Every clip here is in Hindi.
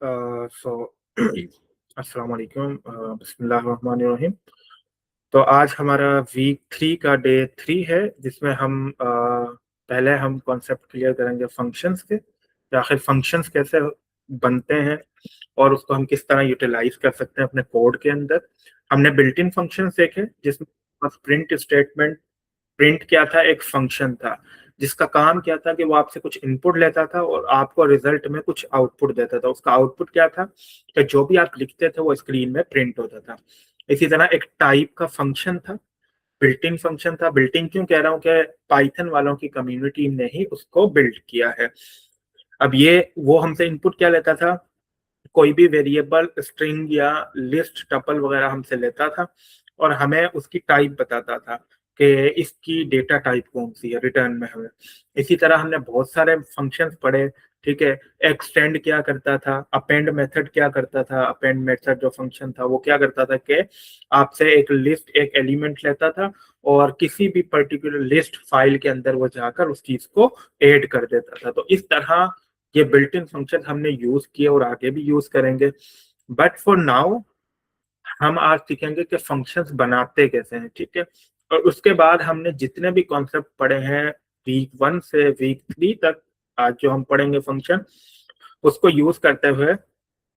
सो अस्सलाम वालेकुम। बिस्मिल्लाहिर्रहमानिर्रहीम। तो आज हमारा वीक 3 का डे 3 है, जिसमें पहले हम कॉन्सेप्ट क्लियर करेंगे फंक्शंस के कि आखिर फंक्शंस कैसे बनते हैं और उसको हम किस तरह यूटिलाइज कर सकते हैं अपने कोड के अंदर। हमने बिल्ट इन फंक्शंस देखे, जिसमें प्रिंट स्टेटमेंट, प्रिंट क्या था, एक फंक्शन था जिसका काम क्या था कि वो आपसे कुछ इनपुट लेता था और आपको रिजल्ट में कुछ आउटपुट देता था। उसका आउटपुट क्या था कि जो भी आप लिखते थे वो स्क्रीन में प्रिंट होता था। इसी तरह एक टाइप का फंक्शन था, बिल्ट इन फंक्शन था। बिल्ट इन क्यों कह रहा हूँ कि पाइथन वालों की कम्युनिटी ने ही उसको बिल्ड किया है। अब ये वो हमसे इनपुट क्या लेता था, कोई भी वेरिएबल, स्ट्रिंग या लिस्ट, टपल वगैरह हमसे लेता था और हमें उसकी टाइप बताता था कि इसकी डेटा टाइप कौन सी है रिटर्न में हमें। इसी तरह हमने बहुत सारे फंक्शंस पढ़े। ठीक है, एक्सटेंड क्या करता था, अपेंड मेथड क्या करता था। अपेंड मेथड जो फंक्शन था वो क्या करता था कि आपसे एक लिस्ट, एक एलिमेंट लेता था और किसी भी पर्टिकुलर लिस्ट फाइल के अंदर वो जाकर उस चीज को ऐड कर देता था। तो इस तरह ये बिल्ट इन फंक्शन हमने यूज किए और आगे भी यूज करेंगे। बट फॉर नाउ हम आज सीखेंगे कि फंक्शंस बनाते कैसे हैं। ठीक है, और उसके बाद हमने जितने भी कॉन्सेप्ट पढ़े हैं वीक 1 से वीक 3 तक, आज जो हम पढ़ेंगे फंक्शन, उसको यूज करते हुए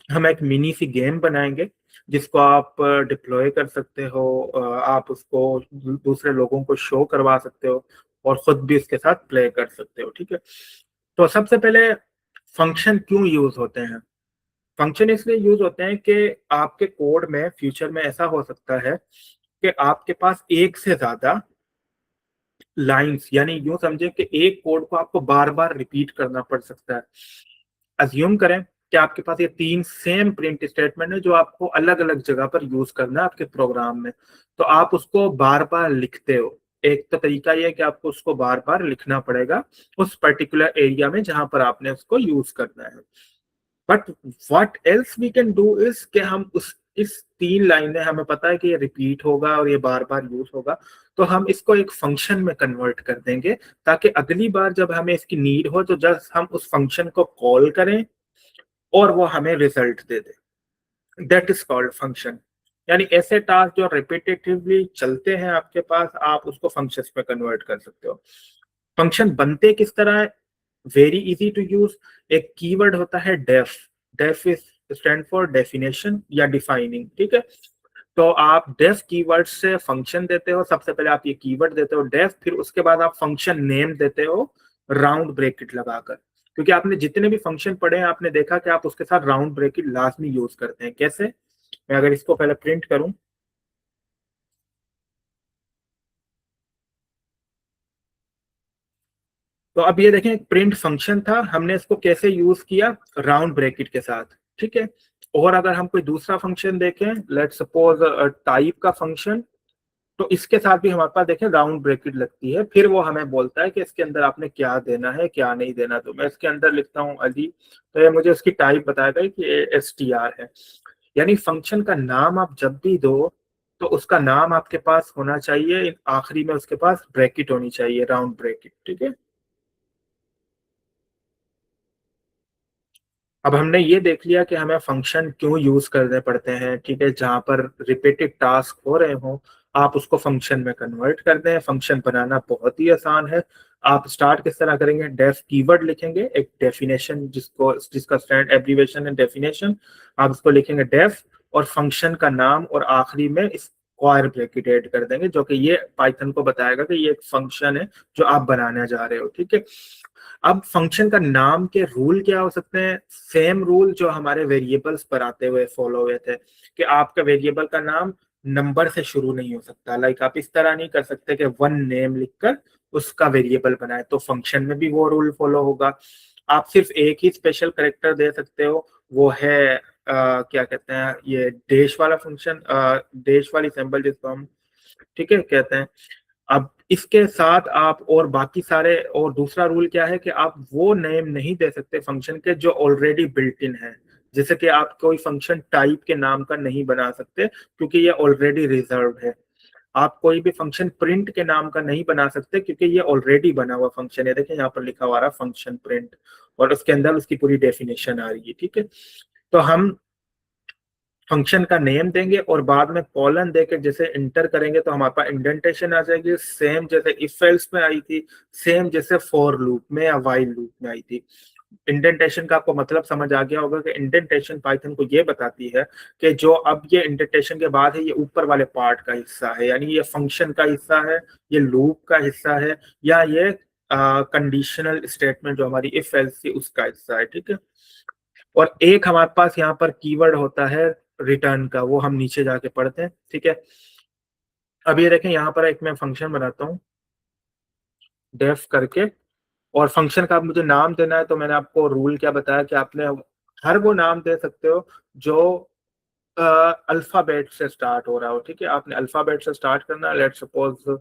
हम एक मिनी सी गेम बनाएंगे जिसको आप डिप्लॉय कर सकते हो। आप उसको दूसरे लोगों को शो करवा सकते हो और खुद भी इसके साथ प्ले कर सकते हो। ठीक है, तो सबसे पहले फंक्शन क्यों यूज होते हैं। फंक्शन इसलिए यूज होते हैं कि आपके कोड में फ्यूचर में ऐसा हो सकता है कि आपके पास एक से ज्यादा लाइंस, यानी यूं समझे कि एक कोड को आपको बार बार रिपीट करना पड़ सकता है। अज्यूम करें कि आपके पास ये 3 सेम प्रिंट स्टेटमेंट है जो आपको अलग अलग जगह पर यूज करना है आपके प्रोग्राम में। तो आप उसको बार बार लिखते हो। एक तो तरीका यह है कि आपको उसको बार बार लिखना पड़ेगा उस पर्टिकुलर एरिया में जहां पर आपने उसको यूज करना है। But what else we can do is कि हम उस इस 3 लाइनें हमें पता है कि ये रिपीट होगा और ये बार बार यूज होगा, तो हम इसको एक फंक्शन में कन्वर्ट कर देंगे ताकि अगली बार जब हमें इसकी नीड हो तो जस्ट हम उस फंक्शन को कॉल करें और वो हमें result they they. That is called function. यानी ऐसे टास्क जो रिपीटेटिवली चलते हैं आपके पास, आप उसको फंक्शंस में कन्वर्ट कर सकते हो। फंक्शन बनते किस तरह है, वेरी इजी टू यूज। एक कीवर्ड होता है def. Def is stand for definition या डिफाइनिंग। ठीक है, तो आप डेफ कीवर्ड से फंक्शन देते हो। सबसे पहले आप ये कीवर्ड देते हो डेफ, फिर उसके बाद आप फंक्शन नेम देते हो राउंड ब्रैकेट लगाकर। क्योंकि आपने जितने भी फंक्शन पढ़े हैं आपने देखा कि आप उसके साथ राउंड ब्रैकेट लाजमी यूज करते हैं। कैसे, मैं अगर इसको पहले प्रिंट करूं, तो अब ये देखें, एक प्रिंट फंक्शन था, हमने इसको कैसे यूज किया, राउंड ब्रैकेट के साथ। ठीक है, और अगर हम कोई दूसरा फंक्शन देखें, लेट सपोज टाइप का फंक्शन, तो इसके साथ भी हमारे पास देखें राउंड ब्रैकेट लगती है। फिर वो हमें बोलता है कि इसके अंदर आपने क्या देना है क्या नहीं देना। तो मैं इसके अंदर लिखता हूँ अली, तो ये मुझे उसकी टाइप बताएगा कि ये str है। यानी फंक्शन का नाम आप जब भी दो तो उसका नाम आपके पास होना चाहिए, आखिरी में उसके पास ब्रैकेट होनी चाहिए, राउंड ब्रैकेट। ठीक है, अब हमने ये देख लिया कि हमें फंक्शन क्यों यूज करने पड़ते हैं। ठीक है, जहां पर रिपीटेड टास्क हो रहे हो आप उसको फंक्शन में कन्वर्ट कर दें। फंक्शन बनाना बहुत ही आसान है। आप स्टार्ट किस तरह करेंगे, डेफ कीवर्ड लिखेंगे, एक डेफिनेशन जिसका स्टैंड एब्रीवेशन है डेफिनेशन। आप उसको लिखेंगे डेफ और फंक्शन का नाम और आखिरी में स्क्वायर ब्रैकेट ऐड कर देंगे, जो कि ये पाइथन को बताएगा कि ये एक फंक्शन है जो आप बनाने जा रहे हो। ठीक है, अब फंक्शन का नाम के रूल क्या हो सकते हैं, सेम रूल जो हमारे वेरिएबल्स पर आते हुए फॉलो हुए थे कि आपका वेरिएबल का नाम नंबर से शुरू नहीं हो सकता। लाइक आप इस तरह नहीं कर सकते कि वन नेम लिखकर उसका वेरिएबल बनाए, तो फंक्शन में भी वो रूल फॉलो होगा। आप सिर्फ एक ही स्पेशल करेक्टर दे सकते हो, वो है क्या कहते हैं, ये डैश वाला फंक्शन, डैश वाली सिंबल जिसको हम, ठीक है, कहते हैं। अब इसके साथ आप और बाकी सारे, और दूसरा रूल क्या है कि आप वो नेम नहीं दे सकते फंक्शन के जो ऑलरेडी बिल्ट इन है। जैसे कि आप कोई फंक्शन टाइप के नाम का नहीं बना सकते क्योंकि ये ऑलरेडी रिजर्व है। आप कोई भी फंक्शन प्रिंट के नाम का नहीं बना सकते क्योंकि ये ऑलरेडी बना हुआ फंक्शन है। देखिए यहाँ पर लिखा हुआ रहा फंक्शन प्रिंट और उसके अंदर उसकी पूरी डेफिनेशन आ रही है। ठीक है, तो हम फंक्शन का नेम देंगे और बाद में कॉलन देके जैसे इंटर करेंगे तो हमारे पास इंडेंटेशन आ जाएगी, सेम जैसे इफ एल्स में आई थी, सेम जैसे फॉर लूप में या व्हाइल लूप में आई थी। इंडेंटेशन का आपको मतलब समझ आ गया होगा कि इंडेंटेशन पाइथन को ये बताती है कि जो अब ये इंडेंटेशन के बाद है ये ऊपर वाले पार्ट का हिस्सा है, यानी ये फंक्शन का हिस्सा है, ये लूप का हिस्सा है, या ये कंडीशनल स्टेटमेंट जो हमारी इफ एल्स थी उसका हिस्सा है। ठीक है, और एक हमारे पास यहाँ पर कीवर्ड होता है रिटर्न का, वो हम नीचे जाके पढ़ते हैं। ठीक है, अब ये देखें यहाँ पर एक मैं फंक्शन बनाता हूँ डेफ करके, और फंक्शन का आप मुझे नाम देना है, तो मैंने आपको रूल क्या बताया कि आपने हर वो नाम दे सकते हो जो अल्फाबेट से स्टार्ट हो रहा हो। ठीक है, आपने अल्फाबेट से स्टार्ट करना है, लेट्स सपोज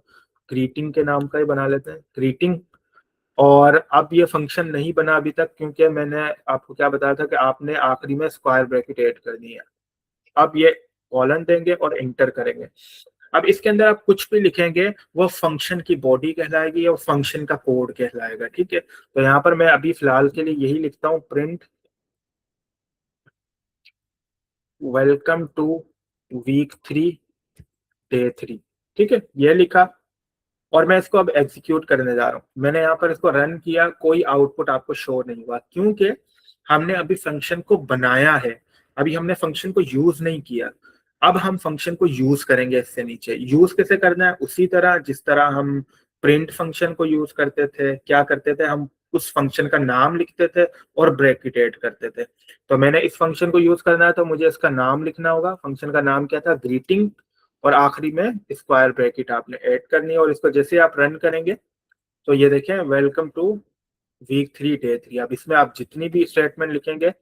ग्रीटिंग के नाम का ही बना लेते हैं, ग्रीटिंग। और अब ये फंक्शन नहीं बना अभी तक, क्योंकि मैंने आपको क्या बताया था कि आपने आखिरी में स्क्वायर ब्रैकेट ऐड करनी है। अब ये कॉलन देंगे और इंटर करेंगे। अब इसके अंदर आप कुछ भी लिखेंगे वो फंक्शन की बॉडी कहलाएगी और फंक्शन का कोड कहलाएगा। ठीक है, तो यहाँ पर मैं अभी फिलहाल के लिए यही लिखता हूँ, print welcome to week 3 day 3। ठीक है, ये लिखा और मैं इसको अब एग्जीक्यूट करने जा रहा हूँ। मैंने यहाँ पर इसको रन किया, कोई आउटपुट आपको शो नहीं हुआ, क्योंकि हमने अभी फंक्शन को बनाया है, अभी हमने फंक्शन को यूज नहीं किया। अब हम फंक्शन को यूज करेंगे। इससे नीचे यूज कैसे करना है, उसी तरह जिस तरह हम प्रिंट फंक्शन को यूज करते थे। क्या करते थे, हम उस फंक्शन का नाम लिखते थे और ब्रैकेट ऐड करते थे। तो मैंने इस फंक्शन को यूज करना है तो मुझे इसका नाम लिखना होगा। फंक्शन का नाम क्या था, ग्रीटिंग, और आखिरी में स्क्वायर ब्रैकेट आपने ऐड करनी है। और इसको जैसे आप रन करेंगे तो ये देखें, वेलकम टू वीक 3 डे 3। अब इसमें आप जितनी भी स्टेटमेंट लिखेंगे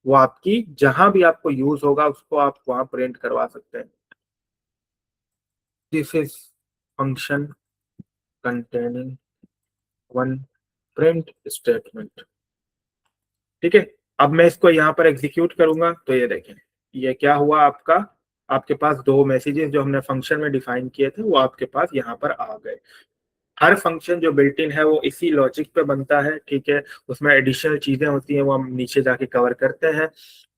वो आपकी जहां भी आपको यूज होगा उसको आप वहां प्रिंट करवा सकते हैं। This is function containing one print statement. ठीक है, अब मैं इसको यहाँ पर एग्जीक्यूट करूंगा तो ये देखें, ये क्या हुआ आपका, आपके पास दो मैसेजेस जो हमने फंक्शन में डिफाइन किए थे वो आपके पास यहाँ पर आ गए। हर फंक्शन जो बिल्ट इन है वो इसी लॉजिक पे बनता है। ठीक है, उसमें एडिशनल चीजें होती हैं वो हम नीचे जाके कवर करते हैं।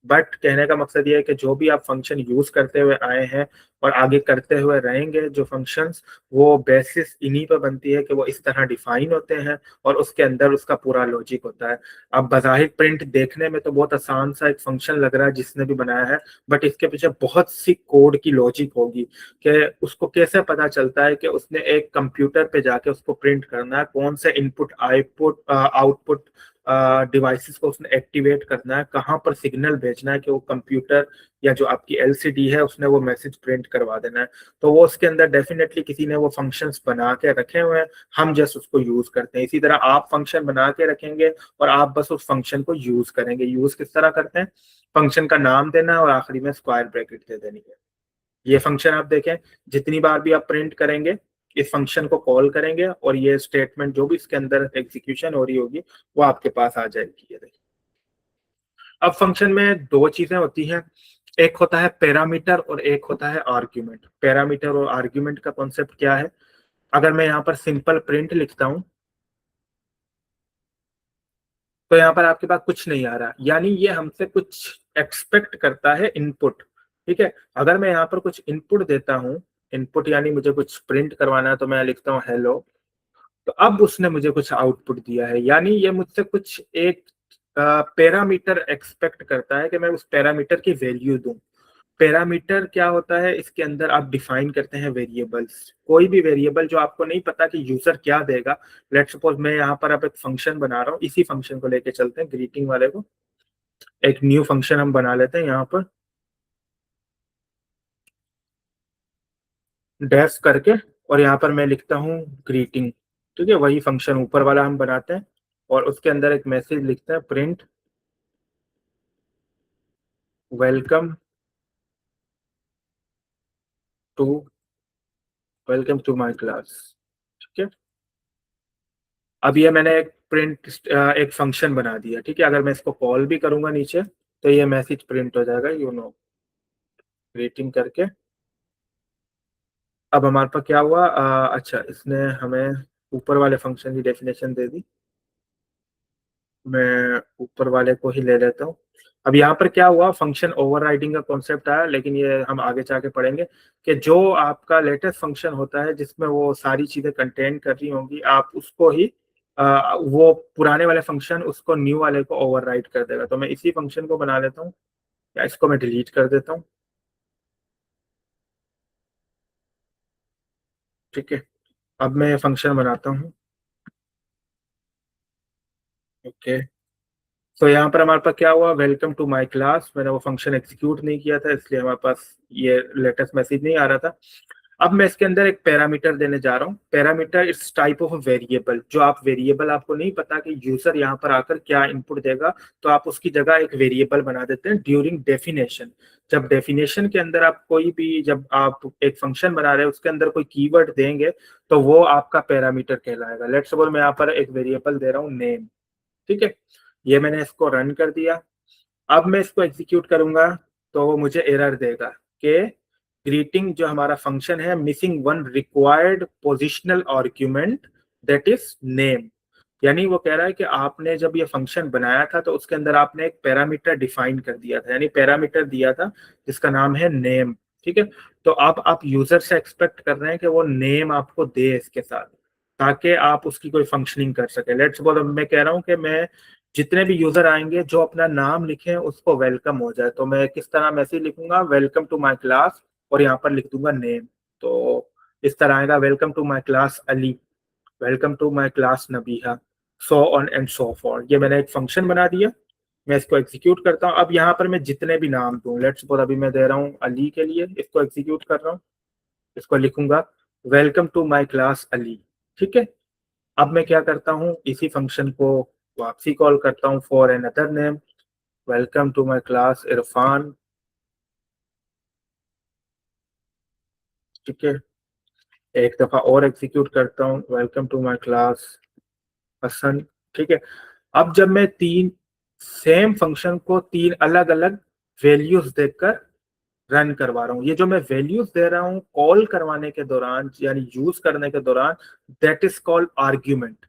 बट कहने का मकसद ये है कि जो भी आप फंक्शन यूज करते हुए आए हैं और आगे करते हुए रहेंगे, जो फंक्शंस, वो बेसिस इन्हीं पर बनती है कि वो इस तरह डिफाइन होते हैं और उसके अंदर उसका पूरा लॉजिक होता है। अब बज़ाहिर प्रिंट देखने में तो बहुत आसान सा एक फंक्शन लग रहा है जिसने भी बनाया है, बट इसके पीछे बहुत सी कोड की लॉजिक होगी कि उसको कैसे पता चलता है कि उसने एक कंप्यूटर पे जाके उसको प्रिंट करना है, कौन से इनपुट आउटपुट आउटपुट डिवाइसेस को उसने एक्टिवेट करना है, कहाँ पर सिग्नल भेजना है कि वो कंप्यूटर या जो आपकी एलसीडी है उसने वो मैसेज प्रिंट करवा देना है। तो वो उसके अंदर डेफिनेटली किसी ने वो फंक्शंस बना के रखे हुए हैं, हम जस्ट उसको यूज करते हैं। इसी तरह आप फंक्शन बना के रखेंगे और आप बस उस फंक्शन को यूज करेंगे। यूज किस तरह करते हैं, फंक्शन का नाम देना है और आखिरी में स्क्वायर ब्रैकेट दे देनी है। ये फंक्शन आप देखें, जितनी बार भी आप प्रिंट करेंगे इस फंक्शन को कॉल करेंगे और ये स्टेटमेंट जो भी इसके अंदर एग्जीक्यूशन हो रही होगी वो आपके पास आ जाएगी। ये देखिए, अब फंक्शन में दो चीजें होती हैं, एक होता है पैरामीटर और एक होता है आर्ग्यूमेंट। पैरामीटर और आर्ग्यूमेंट का कॉन्सेप्ट क्या है, अगर मैं यहाँ पर सिंपल प्रिंट लिखता हूँ तो यहाँ पर आपके पास कुछ नहीं आ रहा, यानी ये हमसे कुछ एक्सपेक्ट करता है इनपुट। ठीक है, अगर मैं यहाँ पर कुछ इनपुट देता हूँ, इनपुट यानी मुझे कुछ प्रिंट करवाना है, तो मैं लिखता हूँ हेलो, तो अब उसने मुझे कुछ आउटपुट दिया है, यानी ये मुझसे कुछ एक पैरामीटर एक्सपेक्ट करता है कि मैं उस पैरामीटर की वैल्यू दूं। पैरामीटर क्या होता है, इसके अंदर आप डिफाइन करते हैं वेरिएबल्स, कोई भी वेरिएबल जो आपको नहीं पता कि यूजर क्या देगा। लेट्स सपोज मैं यहाँ पर अब एक फंक्शन बना रहा हूँ, इसी फंक्शन को लेके चलते हैं, ग्रीटिंग वाले को एक न्यू फंक्शन हम बना लेते हैं यहाँ पर डेफ करके, और यहाँ पर मैं लिखता हूँ ग्रीटिंग। ठीक है, वही फंक्शन ऊपर वाला हम बनाते हैं और उसके अंदर एक मैसेज लिखते हैं, print welcome to welcome to my class. ठीक है, अब ये मैंने एक प्रिंट एक फंक्शन बना दिया। ठीक है, अगर मैं इसको कॉल भी करूंगा नीचे तो ये मैसेज प्रिंट हो जाएगा, यू नो ग्रीटिंग करके। अब हमारे पास क्या हुआ, अच्छा इसने हमें ऊपर वाले फंक्शन की डेफिनेशन दे दी, मैं ऊपर वाले को ही ले लेता हूँ। अब यहाँ पर क्या हुआ, फंक्शन ओवरराइडिंग का कॉन्सेप्ट आया, लेकिन ये हम आगे जाके पढ़ेंगे कि जो आपका लेटेस्ट फंक्शन होता है जिसमें वो सारी चीजें कंटेन कर रही होंगी, आप उसको ही वो पुराने वाले फंक्शन उसको न्यू वाले को ओवरराइड कर देगा। तो मैं इसी फंक्शन को बना लेता हूँ, या इसको मैं डिलीट कर देता हूँ। ठीक है, अब मैं फंक्शन बनाता हूँ। ओके, तो यहाँ पर हमारे पास क्या हुआ, वेलकम टू माय क्लास। मैंने वो फंक्शन एग्जीक्यूट नहीं किया था, इसलिए हमारे पास ये लेटेस्ट मैसेज नहीं आ रहा था। अब मैं इसके अंदर एक पैरामीटर देने जा रहा हूँ। Parameter it's type of variable. जो आप वेरिएबल, आपको नहीं पता कि यूजर यहाँ पर आकर क्या इनपुट देगा, तो आप उसकी जगह एक वेरिएबल बना देते हैं ड्यूरिंग डेफिनेशन। जब डेफिनेशन के अंदर आप कोई भी, जब आप एक फंक्शन बना रहे हैं उसके अंदर कोई कीवर्ड देंगे, तो वो आपका पैरामीटर कहलाएगा। लेट्स सपोज मैं यहाँ पर एक वेरिएबल दे रहा हूँ नेम। ठीक है, ये मैंने इसको रन कर दिया। अब मैं इसको एग्जीक्यूट करूंगा तो वो मुझे एरर देगा कि ग्रीटिंग जो हमारा फंक्शन है, missing one required positional argument that is name. यानी वो कह रहा है कि आपने जब ये फंक्शन बनाया था तो उसके अंदर आपने एक पैरामीटर डिफाइन कर दिया था, यानी पैरामीटर दिया था जिसका नाम है नेम। ठीक है, तो आप यूजर से एक्सपेक्ट कर रहे हैं कि वो नेम आपको दे इसके साथ, ताकि आप उसकी कोई फंक्शनिंग कर सके। लेट्स सपोज मैं कह रहा हूँ कि मैं जितने भी यूजर आएंगे जो अपना नाम लिखें उसको वेलकम हो जाए, तो मैं किस तरह मैसेज लिखूंगा, वेलकम टू माय क्लास, और यहाँ पर लिख दूंगा नेम। तो इस तरह आएगा, welcome to my class Ali, welcome to my class Nabiha, so on and so forth. ये मैंने एक फंक्शन बना दिया। मैं इसको एग्जीक्यूट करता हूँ। अब यहाँ पर मैं जितने भी नाम दूं, लेट्स सपोज अभी मैं दे रहा हूँ अली के लिए, इसको एग्जीक्यूट कर रहा हूँ। इसको लिखूंगा welcome to my class Ali. ठीक है, अब मैं क्या करता हूँ, इसी फंक्शन को वापसी कॉल करता हूँ for another name, welcome to my class Irfan. ठीक है, एक दफा और एग्जीक्यूट करता हूँ, welcome to my class Hasan. ठीक है, अब जब मैं तीन सेम फंक्शन को तीन अलग अलग वैल्यूज देकर रन करवा रहा हूँ, ये जो मैं वैल्यूज दे रहा हूँ कॉल करवाने के दौरान यानी यूज करने के दौरान, दैट इज कॉल्ड आर्ग्यूमेंट।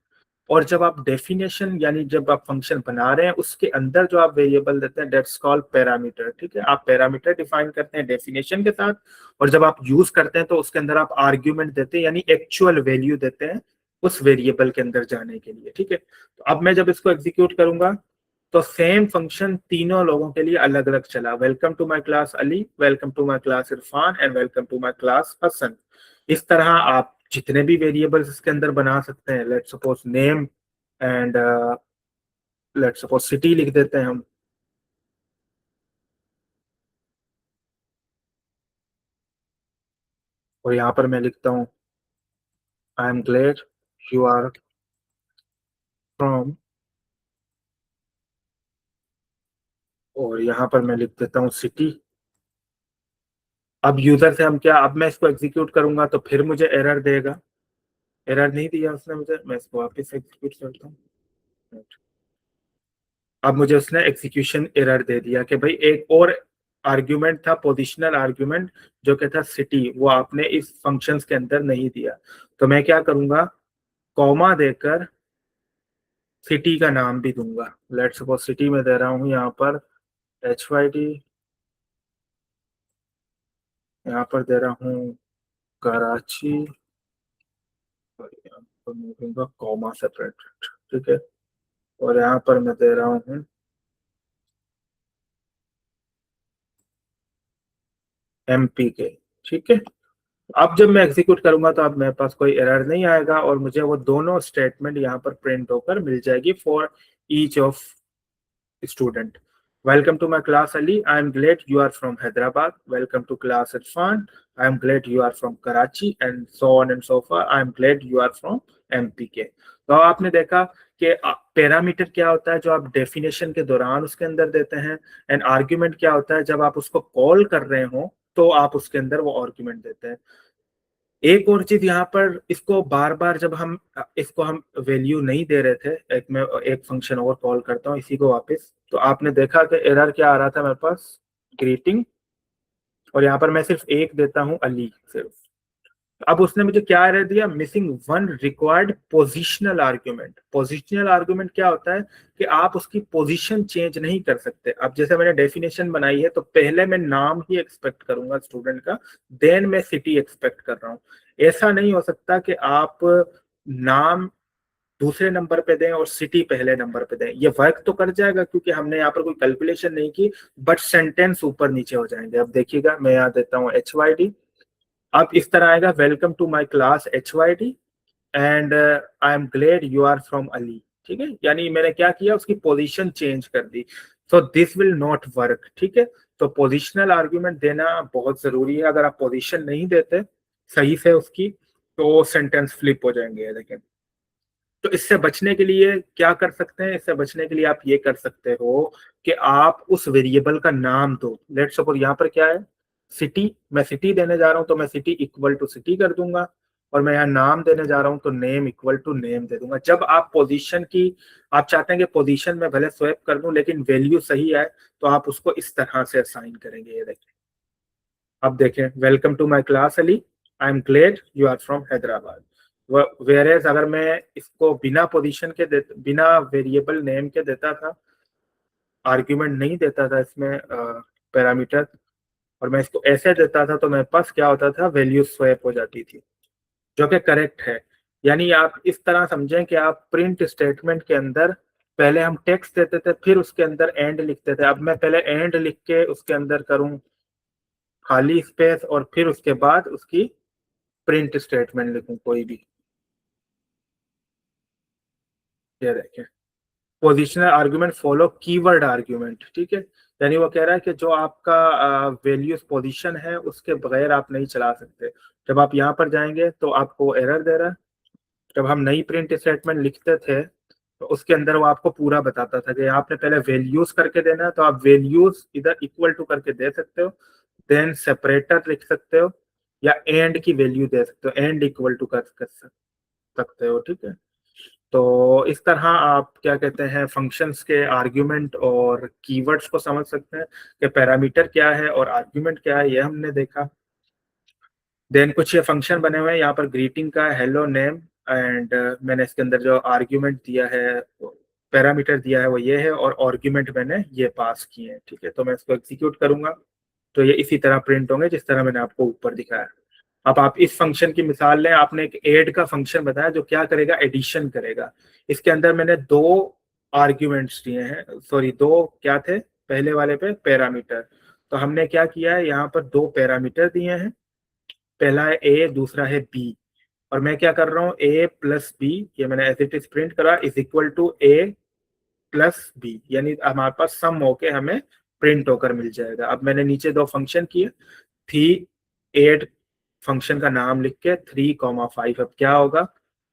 और जब आप डेफिनेशन यानी जब आप फंक्शन बना रहे हैं उसके अंदर जो आप वेरिएबल देते हैं, दैट्स कॉल्ड पैरामीटर। ठीक है, आप पैरामीटर डिफाइन करते हैं डेफिनेशन के साथ, और जब आप यूज करते हैं तो उसके अंदर आप आर्ग्यूमेंट देते हैं, यानी एक्चुअल वैल्यू देते हैं उस वेरिएबल के अंदर जाने के लिए। ठीक है, तो अब मैं जब इसको एग्जीक्यूट करूंगा तो सेम फंक्शन तीनों लोगों के लिए अलग अलग चला, welcome to my class Ali, welcome to my class Irfan and welcome to my class Hasan. इस तरह आप जितने भी वेरिएबल्स इसके अंदर बना सकते हैं। Let's suppose name and let's suppose city लिख देते हैं हम, और यहाँ पर मैं लिखता हूँ I am glad you are from, और यहाँ पर मैं लिख देता हूँ सिटी। अब यूजर से हम क्या, अब मैं इसको एग्जीक्यूट करूंगा तो फिर मुझे एरर देगा। एरर नहीं दिया उसने मुझे, मैं इसको वापस एग्जीक्यूट करता हूँ। अब मुझे उसने एग्जीक्यूशन एरर दे दिया कि भाई एक और आर्ग्यूमेंट था, पोजिशनल आर्ग्यूमेंट, जो कि था सिटी, वो आपने इस फंक्शंस के अंदर नहीं दिया। तो मैं क्या करूंगा, कॉमा देकर सिटी का नाम भी दूंगा। लेट्स सपोज सिटी में दे रहा हूँ यहाँ पर HYD, यहाँ पर दे रहा हूँ कराची, और यहाँ पर मैं दूंगा कॉमा सेपरेट। ठीक है, और यहाँ पर मैं दे रहा हूँ MPK। ठीक है, अब जब मैं एग्जीक्यूट करूंगा तो अब मेरे पास कोई एरर नहीं आएगा, और मुझे वो दोनों स्टेटमेंट यहाँ पर प्रिंट होकर मिल जाएगी for each of student. Welcome to my class Ali, I am glad you are from Hyderabad, welcome to class Irfan, I am glad you are from Karachi, and so on and so forth, I am glad you are from MPK। तो आपने देखा कि पैरामीटर क्या होता है जो आप डेफिनेशन के दौरान उसके अंदर देते हैं, एंड आर्ग्यूमेंट क्या होता है जब आप उसको कॉल कर रहे हो तो आप उसके अंदर वो आर्ग्यूमेंट देते हैं। एक और चीज यहाँ पर, इसको बार बार जब हम इसको हम वैल्यू नहीं दे रहे थे, एक मैं एक फंक्शन और कॉल करता हूँ इसी को वापस, तो आपने देखा कि एरर क्या आ रहा था मेरे पास, ग्रीटिंग, और यहाँ पर मैं सिर्फ एक देता हूँ अली सिर्फ। अब उसने मुझे क्या एरर दिया, missing one required positional argument. Positional argument क्या होता है कि आप उसकी पोजीशन चेंज नहीं कर सकते। अब जैसे मैंने डेफिनेशन बनाई है तो पहले मैं नाम ही एक्सपेक्ट करूंगा स्टूडेंट का, देन मैं सिटी एक्सपेक्ट कर रहा हूँ। ऐसा नहीं हो सकता कि आप नाम दूसरे नंबर पे दें और सिटी पहले नंबर पे दें। ये वर्क तो कर जाएगा क्योंकि हमने यहाँ पर कोई कैलकुलेशन नहीं की, बट सेंटेंस ऊपर नीचे हो जाएंगे। अब देखिएगा, मैं यहाँ देता हूँ HYD। अब इस तरह आएगा, welcome to my class HYD and I am glad you are from Ali. ठीक है, यानी मैंने क्या किया, उसकी पोजीशन चेंज कर दी। So this will not work. ठीक है, तो पोजिशनल आर्ग्यूमेंट देना बहुत जरूरी है। अगर आप पोजीशन नहीं देते सही से उसकी, तो सेंटेंस फ्लिप हो जाएंगे। देखिए, तो इससे बचने के लिए क्या कर सकते हैं, इससे बचने के लिए आप ये कर सकते हो कि आप उस वेरिएबल का नाम दो। लेट्स सपोज यहाँ पर क्या है, सिटी। मैं सिटी देने जा रहा हूँ तो मैं सिटी इक्वल टू सिटी कर दूंगा, और मैं यहाँ नाम देने जा रहा हूँ तो नेम इक्वल टू नेम दे दूंगा। जब आप पोजीशन की, आप चाहते हैं कि पोजीशन में भले स्वैप कर दूं लेकिन वैल्यू सही आए, तो आप उसको इस तरह से असाइन करेंगे। ये देखिए, अब देखें, welcome to my class Ali, I am glad you are from Hyderabad. वेरेज अगर मैं इसको बिना पोजीशन के बिना वेरिएबल नेम के देता था, आर्ग्यूमेंट नहीं देता था इसमें पैरामीटर, और मैं इसको ऐसे देता था, तो मेरे पास क्या होता था, वैल्यू स्वैप हो जाती थी, जो कि करेक्ट है। यानी आप इस तरह समझें कि आप प्रिंट स्टेटमेंट के अंदर पहले हम टेक्स्ट देते थे, फिर उसके अंदर एंड लिखते थे। अब मैं पहले एंड लिख के उसके अंदर करूं खाली स्पेस, और फिर उसके बाद उसकी प्रिंट स्टेटमेंट लिखूं कोई भी। ये देखें, positional argument follow keyword argument. ठीक है, यानी वो कह रहा है कि जो आपका वैल्यूज पोजीशन है उसके बगैर आप नहीं चला सकते। जब आप यहाँ पर जाएंगे तो आपको एरर दे रहा है। जब हम नई प्रिंट स्टेटमेंट लिखते थे तो उसके अंदर वो आपको पूरा बताता था कि आपने पहले वैल्यूज करके देना है, तो आप वैल्यूज इधर इक्वल टू करके दे सकते हो, देन सेपरेटर लिख सकते हो, या एंड की वैल्यू दे सकते हो, एंड इक्वल टू कर सकते हो। ठीक है, तो इस तरह आप क्या कहते हैं, फंक्शंस के आर्ग्यूमेंट और कीवर्ड्स को समझ सकते हैं कि पैरामीटर क्या है और आर्ग्यूमेंट क्या है, ये हमने देखा। देन कुछ ये फंक्शन बने हुए हैं यहाँ पर, ग्रीटिंग का हेलो नेम, एंड मैंने इसके अंदर जो आर्ग्यूमेंट दिया है, पैरामीटर दिया है वो ये है, और आर्ग्यूमेंट मैंने ये पास किए हैं। ठीक है, तो मैं इसको एग्जीक्यूट करूंगा तो ये इसी तरह प्रिंट होंगे जिस तरह मैंने आपको ऊपर दिखाया। अब आप इस फंक्शन की मिसाल लें, आपने एक ऐड का फंक्शन बताया जो क्या करेगा, एडिशन करेगा। इसके अंदर मैंने दो आर्ग्यूमेंट्स दिए हैं, सॉरी, दो क्या थे, पहले वाले पे पैरामीटर। तो हमने क्या किया है, यहाँ पर दो पैरामीटर दिए हैं, पहला है ए, दूसरा है बी। और मैं क्या कर रहा हूँ, ए प्लस बी, ये मैंने एज इट इज प्रिंट करा, is equal to A plus B, यानी हमारे पास सम होके हमें प्रिंट होकर मिल जाएगा। अब मैंने नीचे दो फंक्शन किए, थ्री एड फंक्शन का नाम लिख के 3,5। अब क्या होगा,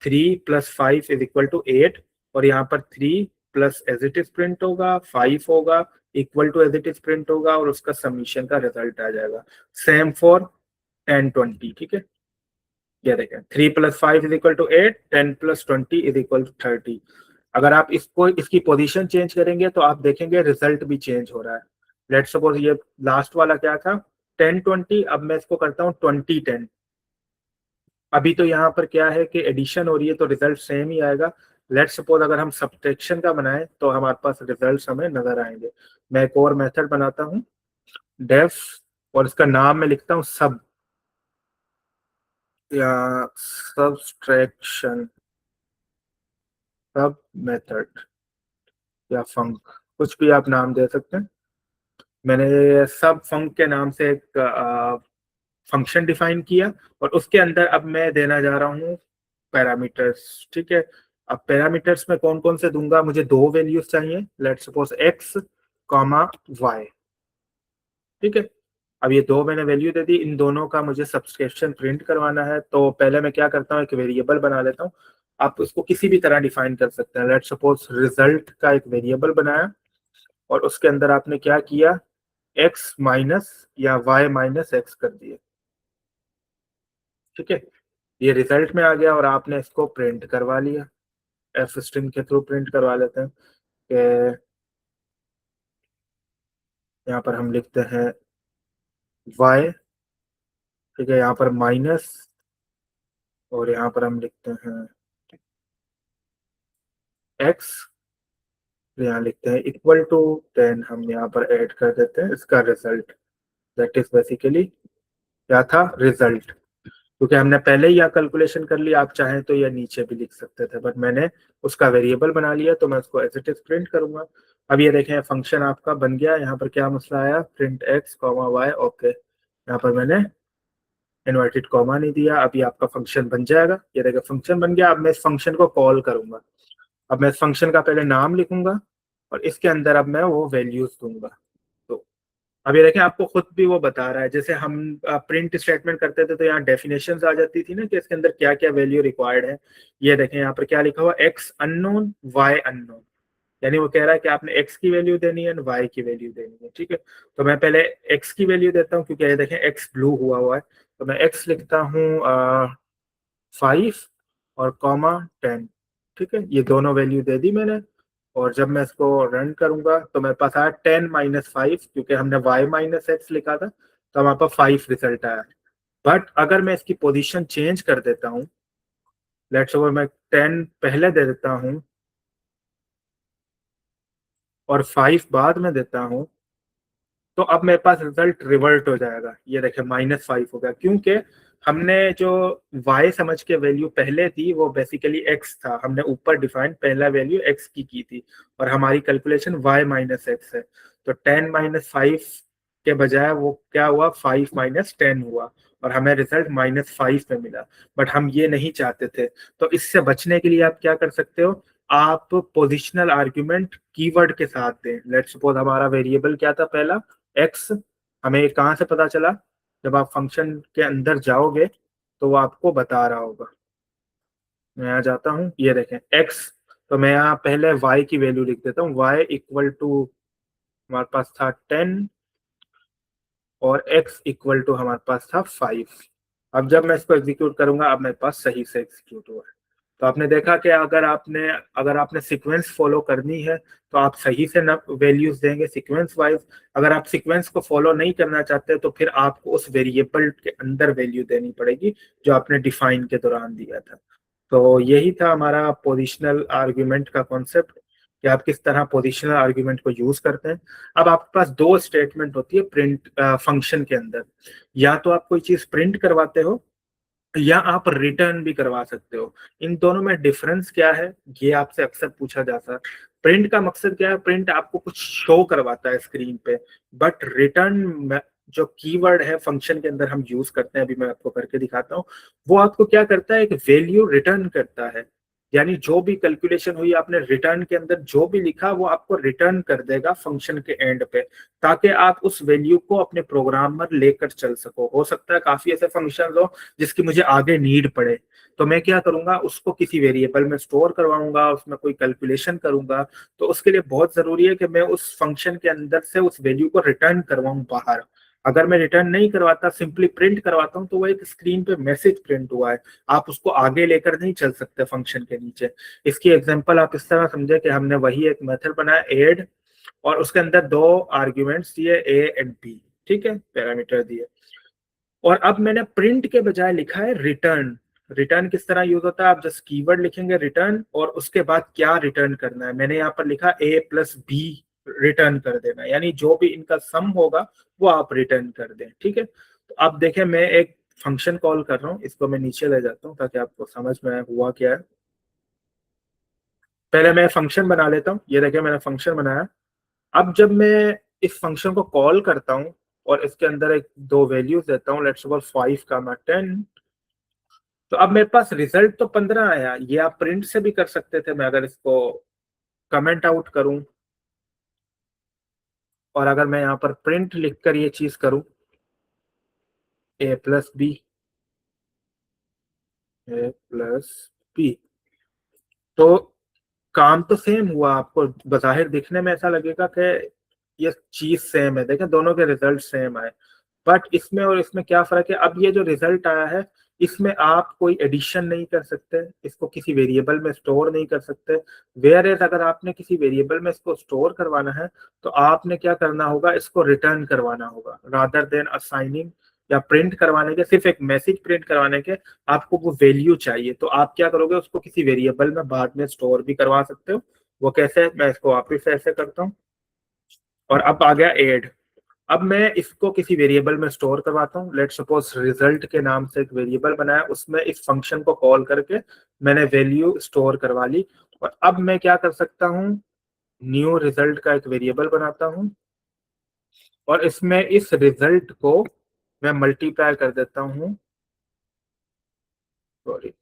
3 + 5 इज इक्वल टू 8, और यहाँ पर 3 plus as it is print होगा, 5 होगा, equal to as it is print होगा, और उसका समीशन का रिजल्ट आ जाएगा। Same for 10, 20। ठीक है, ये देखें, 3 + 5 = 8, 10 + 20 = 30। अगर आप इसको, इसकी पोजीशन चेंज करेंगे तो आप देखेंगे रिजल्ट भी चेंज हो रहा है। लेट्स सपोज ये लास्ट वाला क्या था, 10, 20। अब मैं इसको करता हूँ 20, 10। अभी तो यहाँ पर क्या है कि एडिशन हो रही है तो रिजल्ट सेम ही आएगा। लेट्स सपोज अगर हम सब्ट्रैक्शन का बनाएं तो हमारे पास रिजल्ट हमें नजर आएंगे। मैं एक और मेथड बनाता हूँ, डेफ, और इसका नाम मैं लिखता हूँ सब, या सब्सट्रैक्शन सब मेथड, या फंक, कुछ भी आप नाम दे सकते हैं। मैंने सब फंक के नाम से एक फंक्शन डिफाइन किया, और उसके अंदर अब मैं देना जा रहा हूँ पैरामीटर्स। ठीक है, अब पैरामीटर्स में कौन कौन से दूंगा, मुझे दो वैल्यूज चाहिए, let's suppose X comma Y. ठीक है, अब ये दो मैंने वैल्यू दे दी, इन दोनों का मुझे सब्सक्रिप्शन प्रिंट करवाना है। तो पहले मैं क्या करता हूँ, एक वेरिएबल बना लेता हूँ। आप उसको किसी भी तरह डिफाइन कर सकते हैं। लेट्स सपोज रिजल्ट का एक वेरिएबल बनाया, और उसके अंदर आपने क्या किया, एक्स माइनस या वाई माइनस एक्स कर दिए। ठीक है, ये रिजल्ट में आ गया, और आपने इसको प्रिंट करवा लिया। एफ स्ट्रिंग के थ्रू प्रिंट करवा लेते हैं कि यहाँ पर हम लिखते हैं वाई। ठीक है, यहाँ पर माइनस और यहाँ पर हम लिखते हैं x, यहाँ लिखते हैं इक्वल टू 10, हम यहाँ पर ऐड कर देते हैं इसका रिजल्ट। दैट इज बेसिकली क्या था, रिजल्ट। क्योंकि हमने पहले ही यहाँ कैलकुलेशन कर लिया, आप चाहें तो यह नीचे भी लिख सकते थे, बट मैंने उसका वेरिएबल बना लिया तो मैं उसको एज इट इज प्रिंट करूंगा। अब ये देखें फंक्शन आपका बन गया। यहाँ पर क्या मसला आया, print X comma Y, okay, यहाँ पर मैंने इन्वर्टेड कॉमा नहीं दिया। अभी आपका फंक्शन बन जाएगा, ये देखिए फंक्शन बन गया। अब मैं इस फंक्शन को कॉल करूंगा। अब मैं इस फंक्शन का पहले नाम लिखूंगा और इसके अंदर अब मैं वो वैल्यूज दूंगा। तो अब ये देखें आपको खुद भी वो बता रहा है, जैसे हम प्रिंट स्टेटमेंट करते थे तो यहाँ डेफिनेशंस आ जाती थी ना कि इसके अंदर क्या क्या वैल्यू रिक्वायर्ड है। ये देखें यहाँ पर क्या लिखा हुआ, एक्स अननोन वाई अननोन, यानी वो कह रहा है कि आपने एक्स की वैल्यू देनी है, वाई की वैल्यू देनी है। ठीक है, तो मैं पहले एक्स की वैल्यू देता हूँ क्योंकि ये देखें एक्स ब्लू हुआ हुआ है। तो मैं एक्स लिखता हूँ 5 और कॉमा 10। ठीक है, ये दोनों वैल्यू दे दी मैंने। और जब मैं इसको रन करूंगा तो मेरे पास आया 10 - 5, क्योंकि हमने y - x लिखा था तो हमारे पास 5 रिजल्ट आया। बट अगर मैं इसकी पोजीशन चेंज कर देता हूँ, लेट्स सपोज मैं 10 पहले दे देता हूँ और 5 बाद में देता हूँ, तो अब मेरे पास रिजल्ट रिवर्ट हो जाएगा। ये देखिए -5 हो गया, क्योंकि हमने जो y समझ के वैल्यू पहले थी वो बेसिकली x था। हमने ऊपर डिफाइन पहला वैल्यू x की थी और हमारी कैलकुलेशन y - x है। तो 10 - 5 के बजाय वो क्या हुआ, 5 - 10 हुआ और हमें रिजल्ट -5 में मिला। बट हम ये नहीं चाहते थे, तो इससे बचने के लिए आप क्या कर सकते हो, आप पोजिशनल आर्ग्यूमेंट कीवर्ड के साथ दें। लेट्स सपोज हमारा वेरिएबल क्या था पहला, एक्स। हमें ये कहाँ से पता चला, जब आप फंक्शन के अंदर जाओगे तो वो आपको बता रहा होगा। मैं यहाँ जाता हूँ, ये देखें एक्स। तो मैं यहाँ पहले वाई की वैल्यू लिख देता हूँ, वाई इक्वल टू हमारे पास था 10 और x इक्वल टू हमारे पास था 5। अब जब मैं इसको एग्जीक्यूट करूंगा, अब मेरे पास सही से एग्जीक्यूट हुआ है। तो आपने देखा कि अगर आपने सीक्वेंस फॉलो करनी है तो आप सही से न वैल्यूज देंगे सीक्वेंस वाइज। अगर आप सीक्वेंस को फॉलो नहीं करना चाहते तो फिर आपको उस वेरिएबल के अंदर वैल्यू देनी पड़ेगी जो आपने डिफाइन के दौरान दिया था। तो यही था हमारा पोजिशनल आर्ग्यूमेंट का कॉन्सेप्ट, कि आप किस तरह पोजिशनल आर्ग्यूमेंट को यूज करते हैं। अब आपके पास दो स्टेटमेंट होती है प्रिंट फंक्शन के अंदर, या तो आप कोई चीज प्रिंट करवाते हो या आप रिटर्न भी करवा सकते हो। इन दोनों में डिफरेंस क्या है, ये आपसे अक्सर पूछा जाता है। प्रिंट का मकसद क्या है, प्रिंट आपको कुछ शो करवाता है स्क्रीन पे। बट रिटर्न जो कीवर्ड है फंक्शन के अंदर हम यूज करते हैं, अभी मैं आपको करके दिखाता हूँ, वो आपको क्या करता है, एक वैल्यू रिटर्न करता है। यानी जो भी कैलकुलेशन हुई आपने रिटर्न के अंदर जो भी लिखा वो आपको रिटर्न कर देगा फंक्शन के एंड पे, ताकि आप उस वैल्यू को अपने प्रोग्राम पर लेकर चल सको। हो सकता है काफी ऐसे फंक्शन हो जिसकी मुझे आगे नीड पड़े, तो मैं क्या करूंगा, उसको किसी वेरिएबल में स्टोर करवाऊंगा, उसमें कोई कैलकुलेशन करूंगा। तो उसके लिए बहुत जरूरी है कि मैं उस फंक्शन के अंदर से उस वैल्यू को रिटर्न करवाऊं बाहर। अगर मैं रिटर्न नहीं करवाता, सिंपली प्रिंट करवाता हूं, तो वो एक स्क्रीन पे मैसेज प्रिंट हुआ है, आप उसको आगे लेकर नहीं चल सकते फंक्शन के नीचे। इसकी एग्जांपल आप इस तरह समझे कि हमने वही एक मेथड बनाया ऐड, और उसके अंदर दो आर्ग्यूमेंट्स दिए ए एंड बी, ठीक है, पैरामीटर दिए। और अब मैंने प्रिंट के बजाय लिखा है रिटर्न। रिटर्न किस तरह यूज होता है, आप जस्ट कीवर्ड लिखेंगे रिटर्न और उसके बाद क्या रिटर्न करना है। मैंने यहाँ पर लिखा a+b रिटर्न कर देना, यानी जो भी इनका सम होगा वो आप रिटर्न कर दें। ठीक है, तो अब देखें मैं एक फंक्शन कॉल कर रहा हूँ, इसको मैं नीचे ले जाता हूँ ताकि आपको समझ में आए हुआ क्या है। पहले मैं फंक्शन बना लेता हूँ, ये देखिए मैंने फंक्शन बनाया। अब जब मैं इस फंक्शन को कॉल करता हूँ और इसके अंदर एक दो वैल्यूज देता हूँ, लेट्स सपोज 5 का 10, तो अब मेरे पास रिजल्ट तो 15 आया। ये आप प्रिंट से भी कर सकते थे। मैं अगर इसको कमेंट आउट करूं और अगर मैं यहाँ पर प्रिंट लिखकर ये चीज करूं, a+b, a+b, तो काम तो सेम हुआ। आपको बाहिर दिखने में ऐसा लगेगा कि ये चीज सेम है, देखें दोनों के रिजल्ट सेम आए। बट इसमें और इसमें क्या फर्क है, अब ये जो रिजल्ट आया है इसमें आप कोई एडिशन नहीं कर सकते, इसको किसी वेरिएबल में स्टोर नहीं कर सकते। वेयर एज अगर आपने किसी वेरिएबल में इसको स्टोर करवाना है तो आपने क्या करना होगा, इसको रिटर्न करवाना होगा, रादर देन असाइनिंग या प्रिंट करवाने के, सिर्फ एक मैसेज प्रिंट करवाने के आपको वो वैल्यू चाहिए, तो आप क्या करोगे, उसको किसी वेरिएबल में बाद में स्टोर भी करवा सकते हो। वो कैसे, मैं इसको वापस से ऐसे करता हूँ, और अब आ गया एड। अब मैं इसको किसी वेरिएबल में स्टोर करवाता हूँ। लेट सपोज रिजल्ट के नाम से एक वेरिएबल बनाया, उसमें इस फंक्शन को कॉल करके मैंने वैल्यू स्टोर करवा ली। और अब मैं क्या कर सकता हूँ, न्यू रिजल्ट का एक वेरिएबल बनाता हूँ, और इसमें इस रिजल्ट को मैं मल्टीप्लाई कर देता हूँ, सॉरी,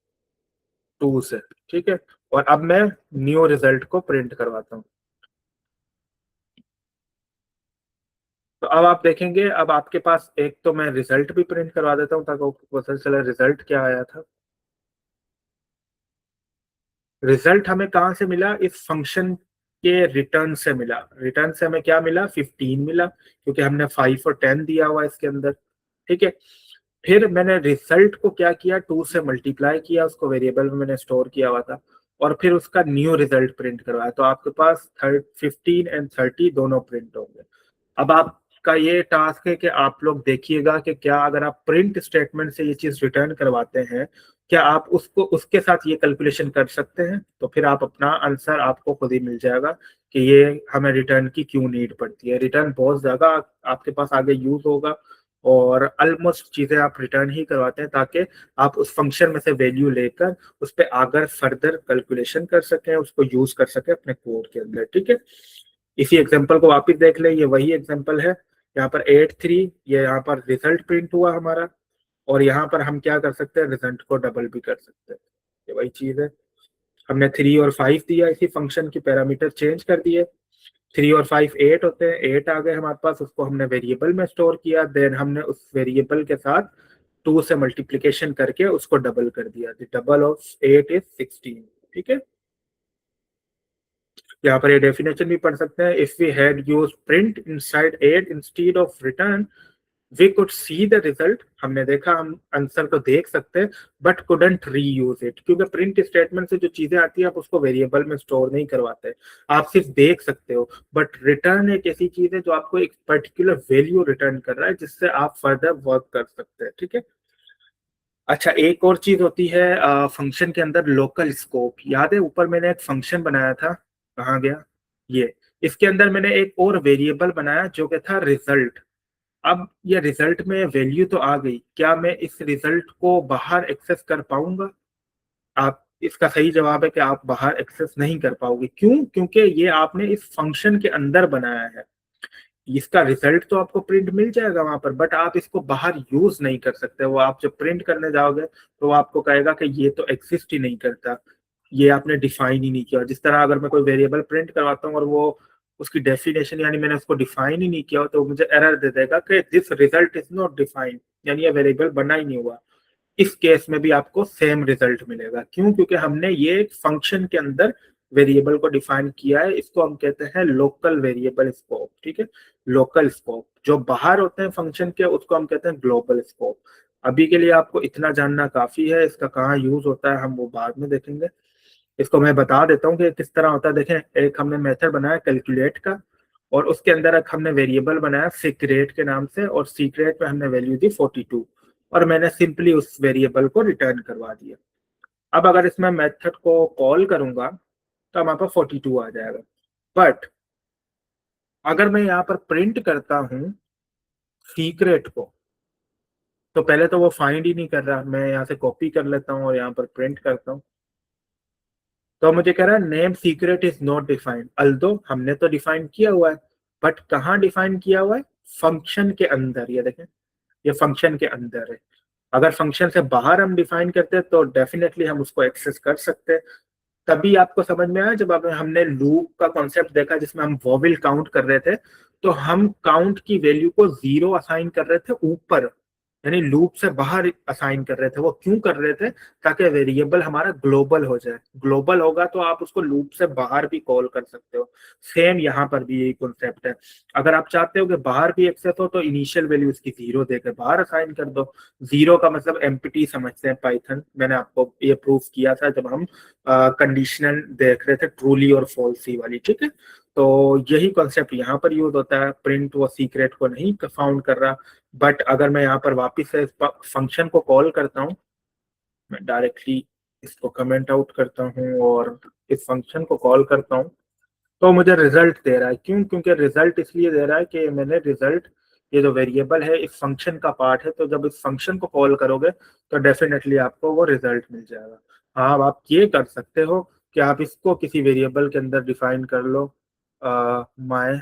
2 से। ठीक है, और अब मैं न्यू रिजल्ट को प्रिंट करवाता हूँ। तो अब आप देखेंगे, अब आपके पास एक तो मैं रिजल्ट भी प्रिंट करवा देता हूँ ताकि आपको पता चले रिजल्ट क्या आया था। रिजल्ट हमें कहाँ से मिला, इस फंक्शन के रिटर्न से मिला। रिटर्न से हमें क्या मिला, 15 मिला, क्योंकि हमने 5 और 10 दिया हुआ है इसके अंदर। ठीक है, फिर मैंने रिजल्ट को क्या किया, 2 से मल्टीप्लाई किया, उसको वेरिएबल में मैंने स्टोर किया हुआ था, और फिर उसका न्यू रिजल्ट प्रिंट करवाया। तो आपके पास 15 एंड 30 दोनों प्रिंट होंगे। अब आपका ये टास्क है कि आप लोग देखिएगा कि क्या अगर आप प्रिंट स्टेटमेंट से ये चीज रिटर्न करवाते हैं, क्या आप उसको उसके साथ ये कैलकुलेशन कर सकते हैं। तो फिर आप अपना आंसर आपको खुद ही मिल जाएगा कि ये हमें रिटर्न की क्यों नीड पड़ती है। रिटर्न बहुत ज्यादा आपके पास आगे यूज होगा, और ऑलमोस्ट चीजें आप रिटर्न ही करवाते हैं ताकि आप उस फंक्शन में से वैल्यू लेकर उस पर आगे फर्दर कैलकुलेशन कर सकें, उसको यूज कर सकें अपने कोड के अंदर। ठीक है, इसी एग्जांपल को वापस देख ले, ये वही एग्जांपल है। यहाँ पर 8 3, ये यहाँ पर रिजल्ट प्रिंट हुआ हमारा, और यहाँ पर हम क्या कर सकते हैं, रिजल्ट को डबल भी कर सकते हैं। ये वही चीज है, हमने 3 और 5 दिया, इसी फंक्शन की पैरामीटर चेंज कर दिए। 3 और 5 8 होते हैं, 8 आ गए हमारे पास, उसको हमने वेरिएबल में स्टोर किया, देन हमने उस वेरिएबल के साथ 2 से मल्टीप्लीकेशन करके उसको डबल कर दिया। Double of 8 is 16। ठीक है, यहाँ पर ये डेफिनेशन भी पढ़ सकते हैं, if we had use print inside 8 instead of return we could see the result. हमने देखा, हम आंसर को देख सकते हैं, but couldn't reuse it, क्योंकि प्रिंट स्टेटमेंट से जो चीजें आती है आप उसको वेरिएबल में स्टोर नहीं करवाते, आप सिर्फ देख सकते हो। बट रिटर्न एक ऐसी चीज है जो आपको एक पर्टिकुलर वैल्यू रिटर्न कर रहा है, जिससे आप फर्दर वर्क कर सकते हैं। ठीक है, अच्छा, एक और चीज होती है फंक्शन के अंदर, लोकल स्कोप। याद है ऊपर मैंने एक फंक्शन बनाया था, कहाँ गया ये, इसके अंदर मैंने एक और वेरिएबल बनाया जो कि था रिजल्ट। अब ये रिजल्ट में वैल्यू तो आ गई, क्या मैं इस रिजल्ट को बाहर एक्सेस कर पाऊंगा। आप, इसका सही जवाब है कि आप बाहर एक्सेस नहीं कर पाओगे। क्यों, क्योंकि ये आपने इस फंक्शन के अंदर बनाया है। इसका रिजल्ट तो आपको प्रिंट मिल जाएगा वहां पर, बट आप इसको बाहर यूज नहीं कर सकते। वो आप जब प्रिंट करने जाओगे तो वो आपको कहेगा कि ये तो एग्जिस्ट ही नहीं करता, ये आपने डिफाइन ही नहीं किया। जिस तरह अगर मैं कोई वेरिएबल प्रिंट करवाता हूँ और वो उसकी डेफिनेशन यानी मैंने उसको डिफाइन ही नहीं किया हो, तो वो मुझे एरर दे देगा कि this result is not defined, यानी ये वेरिएबल बना ही नहीं हुआ। इस केस में भी आपको सेम रिजल्ट मिलेगा। क्यों, क्योंकि हमने ये एक फंक्शन के अंदर वेरिएबल को डिफाइन किया है। इसको हम कहते हैं लोकल वेरिएबल स्कोप। ठीक है, लोकल स्कोप, जो बाहर होते हैं फंक्शन के उसको हम कहते हैं ग्लोबल स्कोप। अभी के लिए आपको इतना जानना काफी है, इसका कहाँ यूज होता है हम वो बाद में देखेंगे। इसको मैं बता देता हूँ कि किस तरह होता है। देखें, एक हमने मेथड बनाया कैलकुलेट का, और उसके अंदर एक हमने वेरिएबल बनाया सीक्रेट के नाम से, और सीक्रेट में हमने वैल्यू दी 42, और मैंने सिंपली उस वेरिएबल को रिटर्न करवा दिया। अब अगर इसमें मेथड को कॉल करूंगा तो हमारे पास 42 आ जाएगा। बट अगर मैं यहाँ पर प्रिंट करता हूँ सीक्रेट को, तो पहले तो वो फाइंड ही नहीं कर रहा। मैं यहाँ से कॉपी कर लेता हूँ और यहाँ पर प्रिंट करता हूँ, तो मुझे कह रहा है name secret is not defined. Although हमने तो डिफाइन किया हुआ है, बट कहाँ डिफाइन किया हुआ है, फंक्शन के अंदर। ये देखें, ये फंक्शन के अंदर है। अगर फंक्शन से बाहर हम डिफाइन करते हैं तो डेफिनेटली हम उसको एक्सेस कर सकते हैं। तभी आपको समझ में आया जब हमने लूप का कॉन्सेप्ट देखा, जिसमें हम वॉवेल काउंट कर रहे थे, तो हम काउंट की वैल्यू को 0 असाइन कर रहे थे ऊपर, यानी लूप से बाहर असाइन कर रहे थे। वो क्यों कर रहे थे, ताकि वेरिएबल हमारा ग्लोबल हो जाए। ग्लोबल होगा तो आप उसको लूप से बाहर भी कॉल कर सकते हो। सेम यहाँ पर भी यही कॉन्सेप्ट है। अगर आप चाहते हो कि बाहर भी एक्सेस हो तो इनिशियल वैल्यू उसकी 0 देकर बाहर असाइन कर दो। 0 का मतलब एम्प्टी समझते हैं पाइथन, मैंने आपको ये प्रूफ किया था जब हम कंडीशनल देख रहे थे, ट्रूली और फॉल्सी वाली। ठीक है, तो यही कॉन्सेप्ट यहाँ पर यूज होता है। प्रिंट वो सीक्रेट को नहीं फाउंड कर रहा, बट अगर मैं यहाँ पर वापस से फंक्शन को कॉल करता हूँ, मैं डायरेक्टली इसको कमेंट आउट करता हूँ और इस फंक्शन को कॉल करता हूँ, तो मुझे रिजल्ट दे रहा है। क्यों? क्योंकि रिजल्ट इसलिए दे रहा है कि मैंने रिजल्ट, ये जो वेरिएबल है इस फंक्शन का पार्ट है, तो जब इस फंक्शन को कॉल करोगे तो डेफिनेटली आपको वो रिजल्ट मिल जाएगा। हाँ, अब आप ये कर सकते हो कि आप इसको किसी वेरिएबल के अंदर डिफाइन कर लो, माय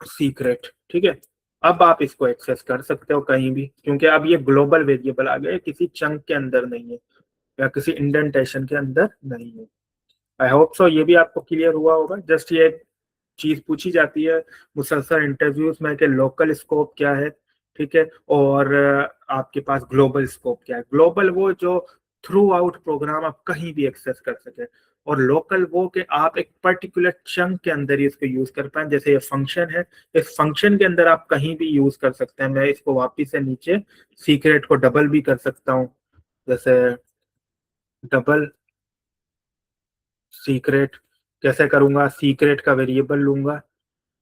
सीक्रेट, ठीक है। अब आप इसको एक्सेस कर सकते हो कहीं भी, क्योंकि अब ये ग्लोबल वेरिएबल आ गया, किसी चंक के अंदर नहीं है या किसी इंडेंटेशन के अंदर नहीं है। आई होप सो ये भी आपको क्लियर हुआ होगा। जस्ट ये चीज पूछी जाती है मुसलसल इंटरव्यूज में कि लोकल स्कोप क्या है, ठीक है, और आपके पास ग्लोबल स्कोप क्या है। ग्लोबल वो जो थ्रू आउट प्रोग्राम आप कहीं भी एक्सेस कर सके, और लोकल वो कि आप एक पर्टिकुलर चंक के अंदर ही इसको यूज कर पाए। जैसे ये फंक्शन है, इस फंक्शन के अंदर आप कहीं भी यूज कर सकते हैं। मैं इसको वापिस से नीचे सीक्रेट को डबल भी कर सकता हूँ, जैसे डबल सीक्रेट। कैसे करूंगा? सीक्रेट का वेरिएबल लूंगा,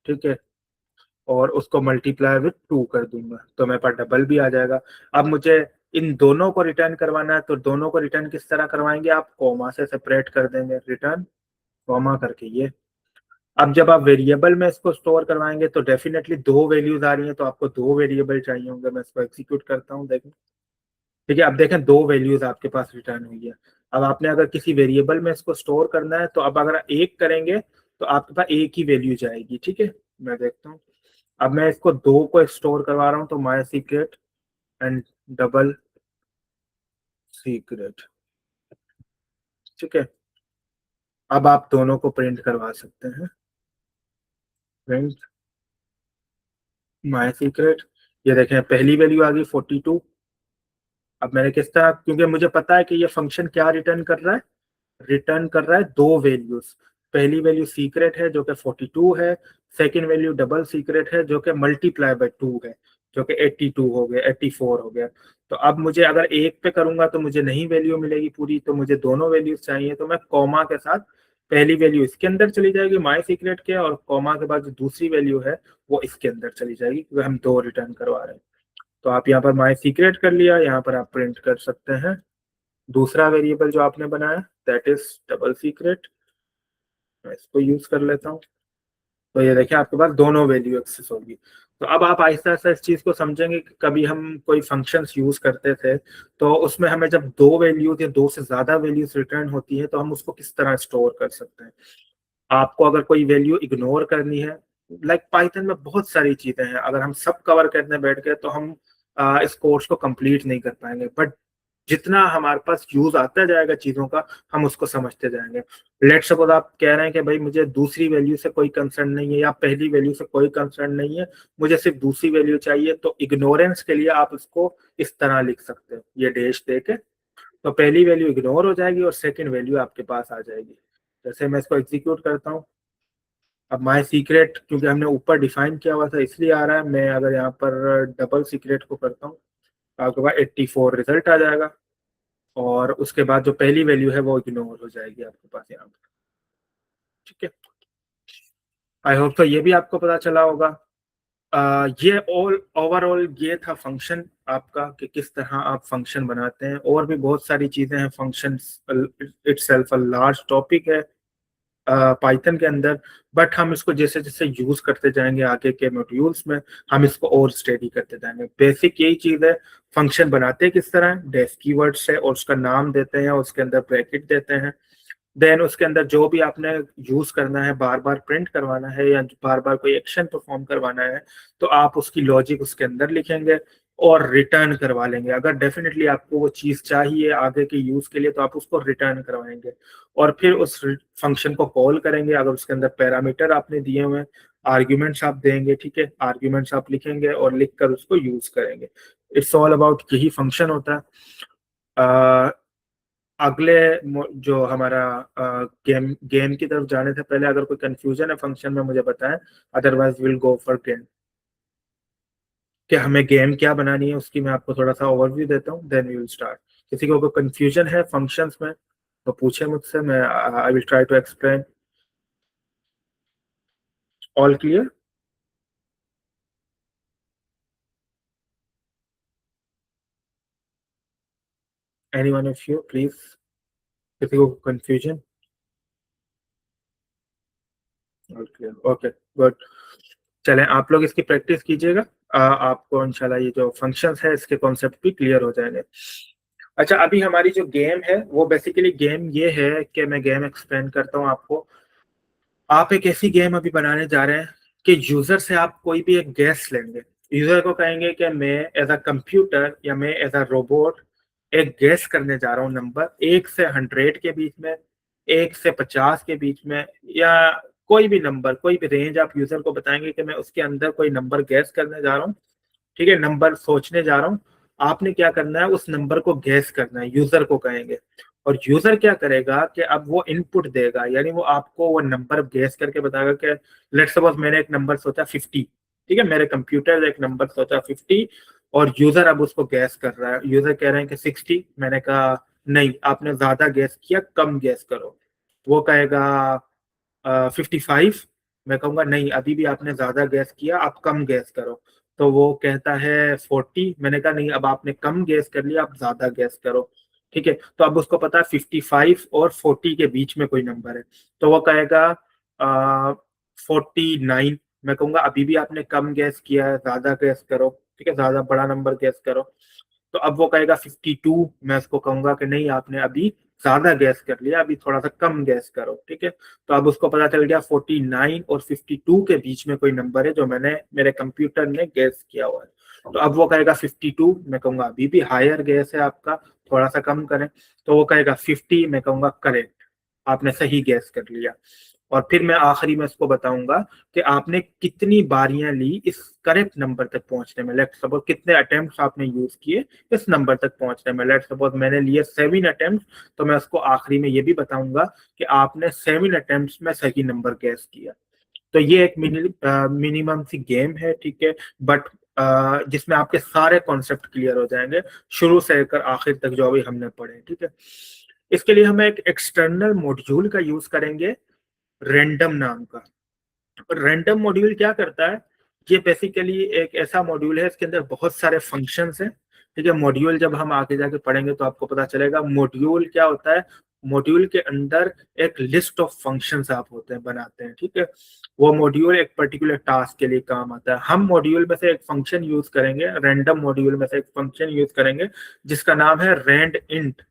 ठीक है, और उसको मल्टीप्लाई विथ 2 कर दूंगा, तो मेरे पास डबल भी आ जाएगा। अब मुझे इन दोनों को रिटर्न करवाना है, तो दोनों को रिटर्न किस तरह करवाएंगे? आप कॉमा से सेपरेट कर देंगे, रिटर्न कॉमा करके ये। अब जब आप वेरिएबल में इसको स्टोर करवाएंगे तो डेफिनेटली दो वैल्यूज आ रही हैं, तो आपको दो वेरिएबल चाहिए होंगे। मैं इसको एग्जीक्यूट करता हूँ, देखें, ठीक है। अब देखें, दो वैल्यूज आपके पास रिटर्न हुई है। अब आपने अगर किसी वेरिएबल में इसको स्टोर करना है, तो अब अगर एक करेंगे तो आपके पास एक ही वैल्यू जाएगी, ठीक है। मैं देखता हूँ, अब मैं इसको दो को स्टोर करवा रहा हूँ, तो my secret and double secret, ठीक है। अब आप दोनों को प्रिंट करवा सकते हैं, प्रिंट माय सीक्रेट। ये देखें, पहली वैल्यू आ गई 42। अब मैंने किस तरह, क्योंकि मुझे पता है कि ये फंक्शन क्या रिटर्न कर रहा है, रिटर्न कर रहा है दो वैल्यूज। पहली वैल्यू सीक्रेट है जो कि 42 है, सेकंड वैल्यू डबल सीक्रेट है जो कि मल्टीप्लाई बाय 2 है, जो कि 82 हो गया, 84 हो गया। तो अब मुझे अगर एक पे करूंगा तो मुझे नहीं वैल्यू मिलेगी पूरी, तो मुझे दोनों वैल्यूज चाहिए। तो मैं कॉमा के साथ पहली वैल्यू इसके अंदर चली जाएगी माय सीक्रेट के, और कॉमा के बाद जो दूसरी वैल्यू है वो इसके अंदर चली जाएगी, क्योंकि हम दो रिटर्न करवा रहे हैं। तो आप यहाँ पर माय सीक्रेट कर लिया, यहाँ पर आप प्रिंट कर सकते हैं दूसरा वेरिएबल जो आपने बनाया, दैट इज डबल सीक्रेट। मैं इसको यूज कर लेता हूँ, तो ये देखिए आपके पास दोनों वैल्यू एक्सेस होगी। तो अब आप आहिस्ता आहिस्ता इस चीज को समझेंगे कि कभी हम कोई फंक्शंस यूज करते थे, तो उसमें हमें जब दो वैल्यूज या दो से ज्यादा वैल्यूज रिटर्न होती है, तो हम उसको किस तरह स्टोर कर सकते हैं। आपको अगर कोई वैल्यू इग्नोर करनी है, लाइक पाइथन में बहुत सारी चीजें हैं, अगर हम सब कवर करने बैठ गए तो हम इस कोर्स को कंप्लीट नहीं कर पाएंगे। बट जितना हमारे पास यूज आता जाएगा चीजों का, हम उसको समझते जाएंगे। लेट्स सपोज आप कह रहे हैं कि भाई मुझे दूसरी वैल्यू से कोई कंसर्न नहीं है, या पहली वैल्यू से कोई कंसर्न नहीं है, मुझे सिर्फ दूसरी वैल्यू चाहिए, तो इग्नोरेंस के लिए आप इसको इस तरह लिख सकते हो, ये डैश दे के। तो पहली वैल्यू इग्नोर हो जाएगी और सेकंड वैल्यू आपके पास आ जाएगी। जैसे मैं इसको एग्जीक्यूट करता हूँ, अब माय सीक्रेट क्योंकि हमने ऊपर डिफाइन किया हुआ था इसलिए आ रहा है। मैं अगर यहाँ पर डबल सीक्रेट को करता हूँ, तो आपके पास 84 रिजल्ट आ जाएगा, और उसके बाद जो पहली वैल्यू है वो इग्नोर हो जाएगी आपके पास यहाँ पर, ठीक है। आई होप तो ये भी आपको पता चला होगा। ये ऑल ओवरऑल ये था फंक्शन आपका, कि किस तरह आप फंक्शन बनाते हैं। और भी बहुत सारी चीजें हैं, function itself a large topic है पाइथन के अंदर। बट हम इसको जैसे जैसे यूज करते जाएंगे आगे के मॉड्यूल्स में, हम इसको और स्टडी करते जाएंगे। बेसिक यही चीज है, फंक्शन बनाते किस तरह, डेफ कीवर्ड से, और उसका नाम देते हैं, उसके अंदर ब्रैकेट देते हैं। देन उसके अंदर जो भी आपने यूज करना है, बार बार प्रिंट करवाना है या बार बार कोई एक्शन परफॉर्म करवाना है, तो आप उसकी लॉजिक उसके अंदर लिखेंगे और रिटर्न करवा लेंगे। अगर डेफिनेटली आपको वो चीज चाहिए आगे के यूज के लिए, तो आप उसको रिटर्न करवाएंगे, और फिर उस फंक्शन को कॉल करेंगे। अगर उसके अंदर पैरामीटर आपने दिए हुए हैं, आर्ग्यूमेंट्स आप देंगे, ठीक है, आर्ग्यूमेंट्स आप लिखेंगे और लिखकर उसको यूज करेंगे। इट्स ऑल अबाउट यही फंक्शन होता है। अगले जो हमारा गेम गेम की तरफ जाने से पहले अगर कोई कंफ्यूजन है फंक्शन में मुझे बताएं, otherwise will go for game. कि हमें गेम क्या बनानी है उसकी मैं आपको थोड़ा सा ओवरव्यू देता हूँ, देन वी विल स्टार्ट। किसी को कोई कंफ्यूजन है फंक्शंस में तो पूछे मुझसे, मैं I will try to explain. All clear? Any one of you please, किसी को confusion? All clear, okay good. चलें, आप लोग इसकी प्रैक्टिस कीजिएगा। आपको इंशाल्लाह ये जो फंक्शंस है इसके कॉन्सेप्ट भी क्लियर हो जाएंगे। अच्छा, अभी हमारी जो गेम है वो बेसिकली गेम ये है कि मैं गेम एक्सप्लेन करता हूँ आपको। आप एक ऐसी गेम अभी बनाने जा रहे हैं कि यूजर से आप कोई भी एक गैस लेंगे। यूजर को कहेंगे कि मैं एज अ कंप्यूटर या मैं एज अ रोबोट एक गैस करने जा रहा हूँ नंबर 1 से 100 के बीच में, 1 से 50 के बीच में, या कोई भी नंबर, कोई भी रेंज आप यूजर को बताएंगे कि मैं उसके अंदर कोई नंबर गैस करने जा रहा हूँ। ठीक है, नंबर सोचने जा रहा हूँ। आपने क्या करना है, उस नंबर को गैस करना है, यूजर को कहेंगे। और यूजर क्या करेगा कि अब वो इनपुट देगा, यानी वो आपको वो नंबर गैस करके बताएगा कि लेट्स सपोज मैंने एक नंबर सोचा 50। ठीक है, मेरे कंप्यूटर ने एक नंबर सोचा 50, और यूजर अब उसको गैस कर रहा है। यूजर कह रहे हैं कि 60। मैंने कहा नहीं, आपने ज्यादा गैस किया, कम गैस करो। वो कहेगा 55। मैं कहूंगा नहीं, अभी भी आपने ज्यादा गैस किया, आप कम गैस करो। तो वो कहता है 40। मैंने कहा नहीं, अब आपने कम गैस कर लिया, आप ज्यादा गैस करो। ठीक है, तो अब उसको पता है 55 और 40 के बीच में कोई नंबर है। तो वो कहेगा 49। मैं कहूंगा अभी भी आपने कम गैस किया है, ज्यादा गैस करो। ठीक है, ज्यादा बड़ा नंबर गैस करो। तो अब वो कहेगा 52। मैं उसको कहूंगा कि नहीं, आपने अभी ज्यादा गैस कर लिया, अभी थोड़ा सा कम गैस करो। ठीक है, तो अब उसको पता चल गया 49 और 52 के बीच में कोई नंबर है जो मैंने, मेरे कंप्यूटर ने गैस किया हुआ है। तो अब वो कहेगा 52। मैं कहूंगा अभी भी हायर गैस है आपका, थोड़ा सा कम करें। तो वो कहेगा 50। मैं कहूंगा करेक्ट, आपने सही गैस कर लिया। और फिर मैं आखिरी में इसको बताऊंगा कि आपने कितनी बारियां ली इस करेक्ट नंबर तक पहुंचने में। लेट्स सपोज कितने अटेम्प्ट्स आपने यूज किए इस नंबर तक पहुंचने में। लेट्स सपोज मैंने लिए 7 अटेम्प्ट, तो मैं उसको आखिरी में ये भी बताऊंगा कि आपने 7 अटेम्प्ट्स में सही नंबर गैस किया। तो ये एक मिनिमम सी गेम है, ठीक है, बट जिसमें आपके सारे कॉन्सेप्ट क्लियर हो जाएंगे, शुरू से लेकर आखिर तक जो अभी हमने पढ़े। ठीक है, इसके लिए हम एक एक्सटर्नल मॉड्यूल का यूज करेंगे, रैंडम नाम का। रैंडम मॉड्यूल क्या करता है, ये बेसिकली एक ऐसा मॉड्यूल है, इसके अंदर बहुत सारे फंक्शंस हैं। ठीक है, मॉड्यूल जब हम आगे जाके पढ़ेंगे तो आपको पता चलेगा मॉड्यूल क्या होता है। मॉड्यूल के अंदर एक लिस्ट ऑफ फंक्शंस आप होते हैं, बनाते हैं। ठीक है, वो मॉड्यूल एक पर्टिकुलर टास्क के लिए काम आता है। हम मॉड्यूल में से एक फंक्शन यूज करेंगे, रैंडम मॉड्यूल में से एक फंक्शन यूज करेंगे जिसका नाम है रैंड इंट।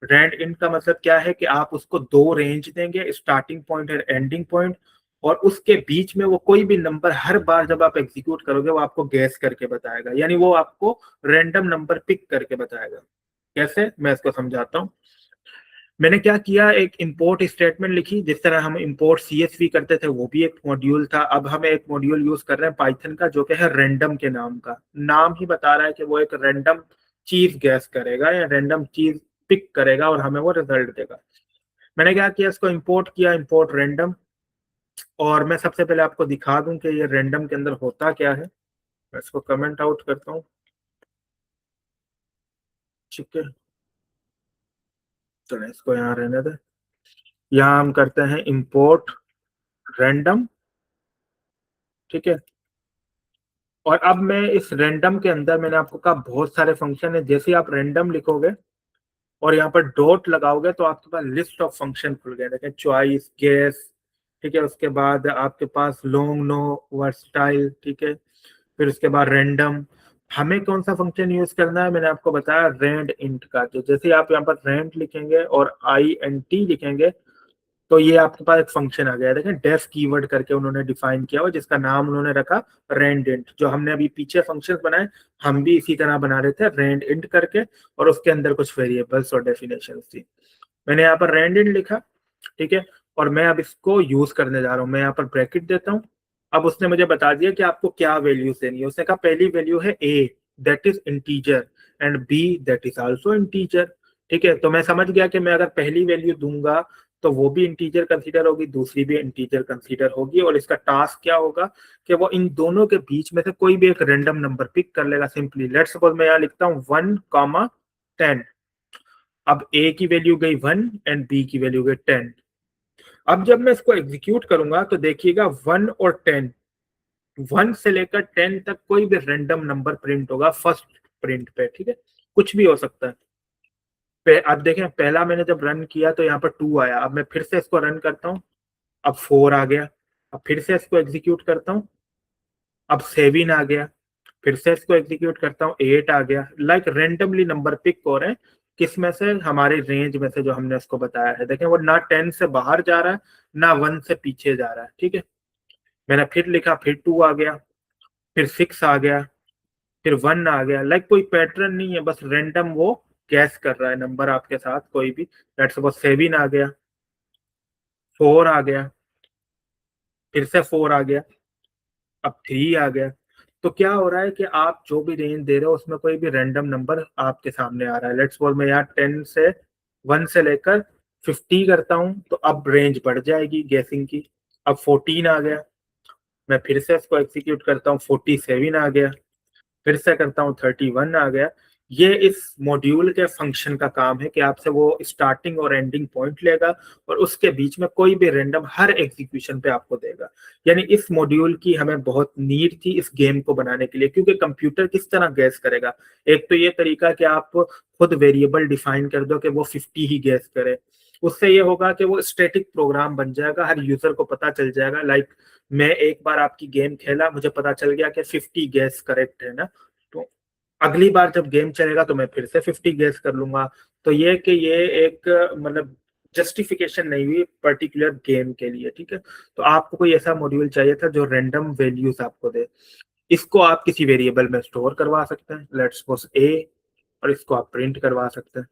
रैंड इंट का मतलब क्या है कि आप उसको दो रेंज देंगे, स्टार्टिंग पॉइंट और एंडिंग पॉइंट, और उसके बीच में वो कोई भी नंबर हर बार जब आप एग्जीक्यूट करोगे वो आपको गैस करके बताएगा, यानी वो आपको रैंडम नंबर पिक करके बताएगा। कैसे, मैं इसको समझाता हूँ। मैंने क्या किया, एक इंपोर्ट स्टेटमेंट लिखी, जिस तरह हम इंपोर्ट सीएसवी करते थे वो भी एक मॉड्यूल था। अब हम एक मॉड्यूल यूज कर रहे हैं पाइथन का, जो कि है रैंडम के नाम का। नाम ही बता रहा है कि वो एक रैंडम चीज गैस करेगा या रैंडम चीज पिक करेगा और हमें वो रिजल्ट देगा। मैंने क्या किया, इसको इंपोर्ट किया, इंपोर्ट रैंडम। और मैं सबसे पहले आपको दिखा दूं कि ये रैंडम के अंदर होता क्या है। मैं इसको कमेंट आउट करता हूँ। ठीक है, चलो इसको यहाँ रहने दे। यहाँ हम करते हैं इंपोर्ट रैंडम। ठीक है, और अब मैं इस रैंडम के अंदर, मैंने आपको कहा बहुत सारे फंक्शन है। जैसे आप रैंडम लिखोगे और यहाँ पर डॉट लगाओगे तो आपके पास लिस्ट ऑफ फंक्शन खुल गए। देखें, चॉइस, गेस, ठीक है, उसके बाद आपके पास लॉन्ग, नो, वर्सटाइल, ठीक है, फिर उसके बाद रैंडम। हमें कौन सा फंक्शन यूज करना है, मैंने आपको बताया रैंड इंट का। तो जैसे आप यहाँ पर रैंड लिखेंगे और INT लिखेंगे तो ये आपके पास एक फंक्शन आ गया। देखें, डेफ कीवर्ड करके उन्होंने डिफाइन किया हुआ, जिसका नाम उन्होंने रखा रैंड। जो हमने अभी पीछे फंक्शंस बनाए, हम भी इसी तरह बना रहे थे रैंड इंट करके, और उसके अंदर कुछ वेरिएबल्स और डेफिनेशन थी। मैंने यहाँ पर रैंड इंट लिखा, ठीक है, और मैं अब इसको यूज करने जा रहा हूँ। मैं यहाँ पर ब्रैकेट देता हूँ। अब उसने मुझे बता दिया कि आपको क्या वैल्यूज देनी है। उसने कहा पहली वैल्यू है a, that is integer, and b, that is also integer. ठीक है, तो मैं समझ गया कि मैं अगर पहली वैल्यू दूंगा तो वो भी इंटीजर कंसीडर होगी, दूसरी भी इंटीजर कंसीडर होगी, और इसका टास्क क्या होगा कि वो इन दोनों के बीच में से कोई भी एक रैंडम नंबर पिक कर लेगा। सिंपली लेट्स सपोज मैं यहाँ लिखता हूँ 1, 10। अब a की वैल्यू गई 1 एंड b की वैल्यू गई 10। अब जब मैं इसको एग्जीक्यूट करूंगा तो देखिएगा 1 और 10, 1 से लेकर 10 तक कोई भी रैंडम नंबर प्रिंट होगा फर्स्ट प्रिंट पे, ठीक है, कुछ भी हो सकता है। अब देखें, पहला मैंने जब रन किया तो यहाँ पर 2 आया, अब मैं फिर से इसको रन करता हूँ, अब 4 आ गया, अब फिर से इसको एग्जीक्यूट करता हूँ, अब 7 आ गया, फिर से इसको एग्जीक्यूट करता हूँ, 8 आ गया। लाइक रेंडमली नंबर पिक हो रहे हैं, किस में से, हमारे रेंज में से जो हमने इसको बताया है। देखें वो ना 10 से बाहर जा रहा है ना 1 से पीछे जा रहा है, ठीक है। मैंने फिर लिखा, फिर 2 आ गया, फिर 6 आ गया, फिर 1 आ गया। लाइक कोई पैटर्न नहीं है, बस रेंडम वो गैस कर रहा है नंबर आपके साथ कोई भी। लेट्स सपोज 7 आ गया, 4 आ गया, फिर से 4 आ गया, अब 3 आ गया। तो क्या हो रहा है कि आप जो भी रेंज दे रहे हो उसमें कोई भी रैंडम नंबर आपके सामने आ रहा है। लेट्स सपोज मैं यहाँ 10 से 1 से लेकर 50 करता हूँ तो अब रेंज बढ़ जाएगी गैसिंग की। अब 14 आ गया, मैं फिर से इसको एग्जीक्यूट करता हूँ, 47 आ गया, फिर से करता हूँ, 31 आ गया। ये इस मॉड्यूल के फंक्शन का काम है कि आपसे वो स्टार्टिंग और एंडिंग पॉइंट लेगा और उसके बीच में कोई भी रैंडम हर एग्जीक्यूशन पे आपको देगा। यानी इस मॉड्यूल की हमें बहुत नीड थी इस गेम को बनाने के लिए, क्योंकि कंप्यूटर किस तरह गैस करेगा। एक तो ये तरीका कि आप खुद वेरिएबल डिफाइन कर दो कि वो 50 ही गैस करे, उससे ये होगा कि वो स्टैटिक प्रोग्राम बन जाएगा, हर यूजर को पता चल जाएगा। लाइक मैं एक बार आपकी गेम खेला, मुझे पता चल गया कि 50 गैस करेक्ट है ना, तो अगली बार जब गेम चलेगा तो मैं फिर से 50 गैस कर लूंगा। तो ये कि ये एक मतलब जस्टिफिकेशन नहीं हुई पर्टिकुलर गेम के लिए, ठीक है। तो आपको कोई ऐसा मॉड्यूल चाहिए था जो रैंडम वैल्यूज आपको दे। इसको आप किसी वेरिएबल में स्टोर करवा सकते हैं, लेट्स सपोज ए, और इसको आप प्रिंट करवा सकते हैं,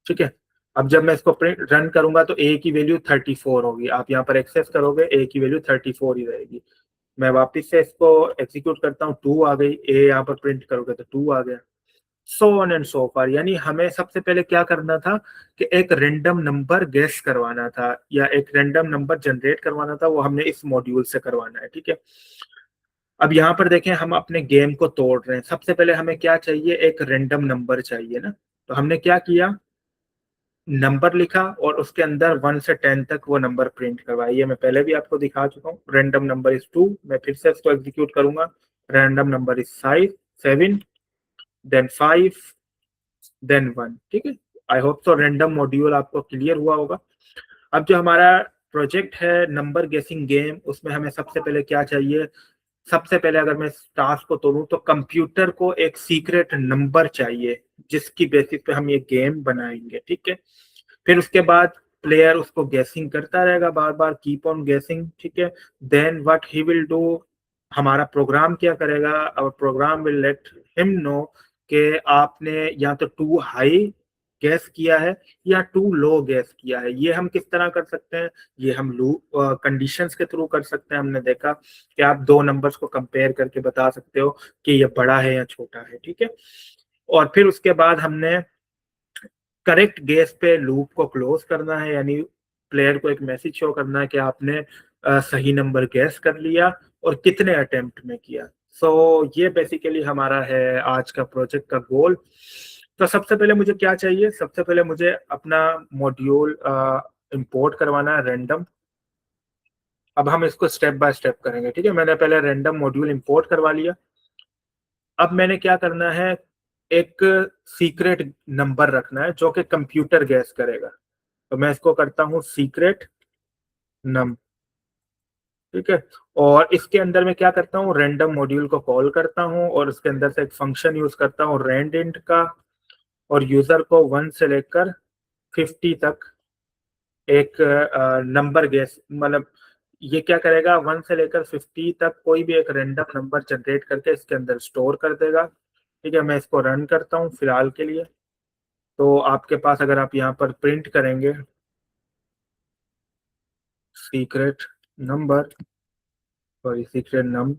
ठीक है। अब जब मैं इसको प्रिंट रन करूंगा तो ए की वैल्यू 34 होगी, आप यहाँ पर एक्सेस करोगे ए की वैल्यू 34 ही रहेगी। मैं वापस से इसको एग्जीक्यूट करता हूँ, 2 आ गई, ए यहाँ पर प्रिंट करोगे तो 2 आ गया। सो ऑन एंड सो फार। यानी हमें सबसे पहले क्या करना था कि एक रेंडम नंबर गेस करवाना था या एक रेंडम नंबर जनरेट करवाना था, वो हमने इस मॉड्यूल से करवाना है, ठीक है। अब यहाँ पर देखें, हम अपने गेम को तोड़ रहे हैं। सबसे पहले हमें क्या चाहिए, एक रेंडम नंबर चाहिए ना। तो हमने क्या किया, नंबर लिखा और उसके अंदर 1 से 10 तक वो नंबर प्रिंट करवाया। ये मैं पहले भी आपको दिखा चुका हूँ। रैंडम नंबर इज 2, मैं फिर से इसको एग्जीक्यूट करूंगा। Random number is 7, then 5, then 1, ठीक है। आई होप तो रैंडम मॉड्यूल आपको क्लियर हुआ होगा। अब जो हमारा प्रोजेक्ट है नंबर गेसिंग गेम, उसमें हमें सबसे पहले क्या चाहिए, सबसे पहले अगर मैं टास्क को तोड़ूं तो कंप्यूटर को एक सीक्रेट नंबर चाहिए जिसकी बेसिस पे हम ये गेम बनाएंगे, ठीक है। फिर उसके बाद प्लेयर उसको गेसिंग करता रहेगा, बार बार कीप ऑन गेसिंग, ठीक है। Then what he will do, हमारा प्रोग्राम क्या करेगा, और program will let him know कि आपने या तो टू हाई गैस किया है या टू लो गैस किया है। ये हम किस तरह कर सकते हैं, ये हम लूप कंडीशंस के थ्रू कर सकते हैं। हमने देखा कि आप दो नंबर्स को कंपेयर करके बता सकते हो कि ये बड़ा है या छोटा है, ठीक है। और फिर उसके बाद हमने करेक्ट गेस पे लूप को क्लोज करना है, यानी प्लेयर को एक मैसेज शो करना है कि आपने सही नंबर गैस कर लिया और कितने अटेम्प्ट में किया। सो ये बेसिकली हमारा है आज का प्रोजेक्ट का गोल। तो सबसे पहले मुझे क्या चाहिए, सबसे पहले मुझे अपना मॉड्यूल इंपोर्ट करवाना है रैंडम। अब हम इसको स्टेप बाय स्टेप करेंगे, ठीक है। मैंने पहले रैंडम मॉड्यूल इंपोर्ट करवा लिया। अब मैंने क्या करना है, एक सीक्रेट नंबर रखना है जो कि कंप्यूटर गैस करेगा। तो मैं इसको करता हूँ सीक्रेट नम, ठीक है। और इसके अंदर मैं क्या करता हूँ, रैंडम मॉड्यूल को कॉल करता हूँ और उसके अंदर से एक फंक्शन यूज करता हूँ रैंड का, और यूजर को 1 से लेकर 50 तक एक नंबर गैस, मतलब ये क्या करेगा, 1 से लेकर 50 तक कोई भी एक रैंडम नंबर जनरेट करके इसके अंदर स्टोर कर देगा, ठीक है। मैं इसको रन करता हूँ फिलहाल के लिए। तो आपके पास अगर आप यहाँ पर प्रिंट करेंगे secret number, sorry secret num,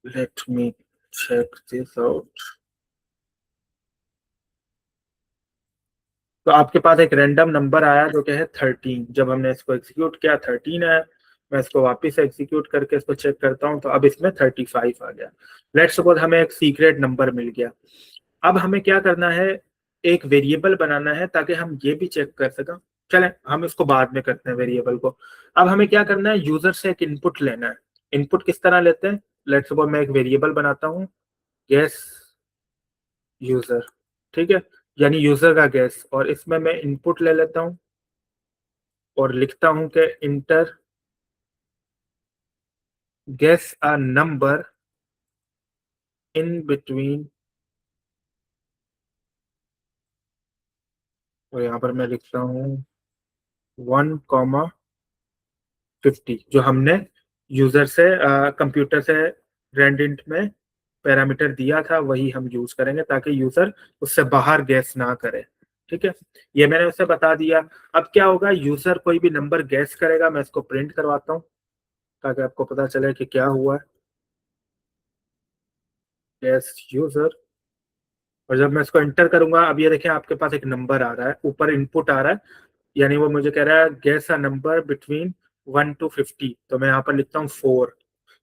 let me check this out. तो आपके पास एक रैंडम नंबर आया जो कि है 13। जब हमने इसको एग्जीक्यूट किया 13 आया। मैं इसको वापस से एग्जीक्यूट करके इसको चेक करता हूँ तो अब इसमें 35 आ गया। लेट्स सपोज हमें एक सीक्रेट नंबर मिल गया। अब हमें क्या करना है, एक वेरिएबल बनाना है ताकि हम ये भी चेक कर सकें। चलें हम इसको बाद में करते हैं वेरिएबल को। अब हमें क्या करना है, यूजर से एक इनपुट लेना है। इनपुट किस तरह लेते हैं, लेट्स सपोज मैं एक वेरिएबल बनाता हूँ, गेस यूजर, ठीक है, यानी यूजर का गेस, और इसमें मैं इनपुट ले लेता हूँ और लिखता हूँ कि enter guess a number in between, और यहाँ पर मैं लिखता हूँ 1,50, जो हमने यूजर से कंप्यूटर से रेंडेंट में पैरामीटर दिया था वही हम यूज करेंगे ताकि यूजर उससे बाहर गैस ना करे। ठीक है, ये मैंने उसे बता दिया। अब क्या होगा, यूजर कोई भी नंबर गैस करेगा, मैं इसको प्रिंट करवाता हूँ ताकि आपको पता चले कि क्या हुआ है, गैस यूजर। और जब मैं इसको एंटर करूंगा, अब ये देखिए आपके पास एक नंबर आ रहा है, ऊपर इनपुट आ रहा है, यानी वो मुझे कह रहा है gas a number between 1 to 50, तो मैं यहाँ पर लिखता हूँ 4।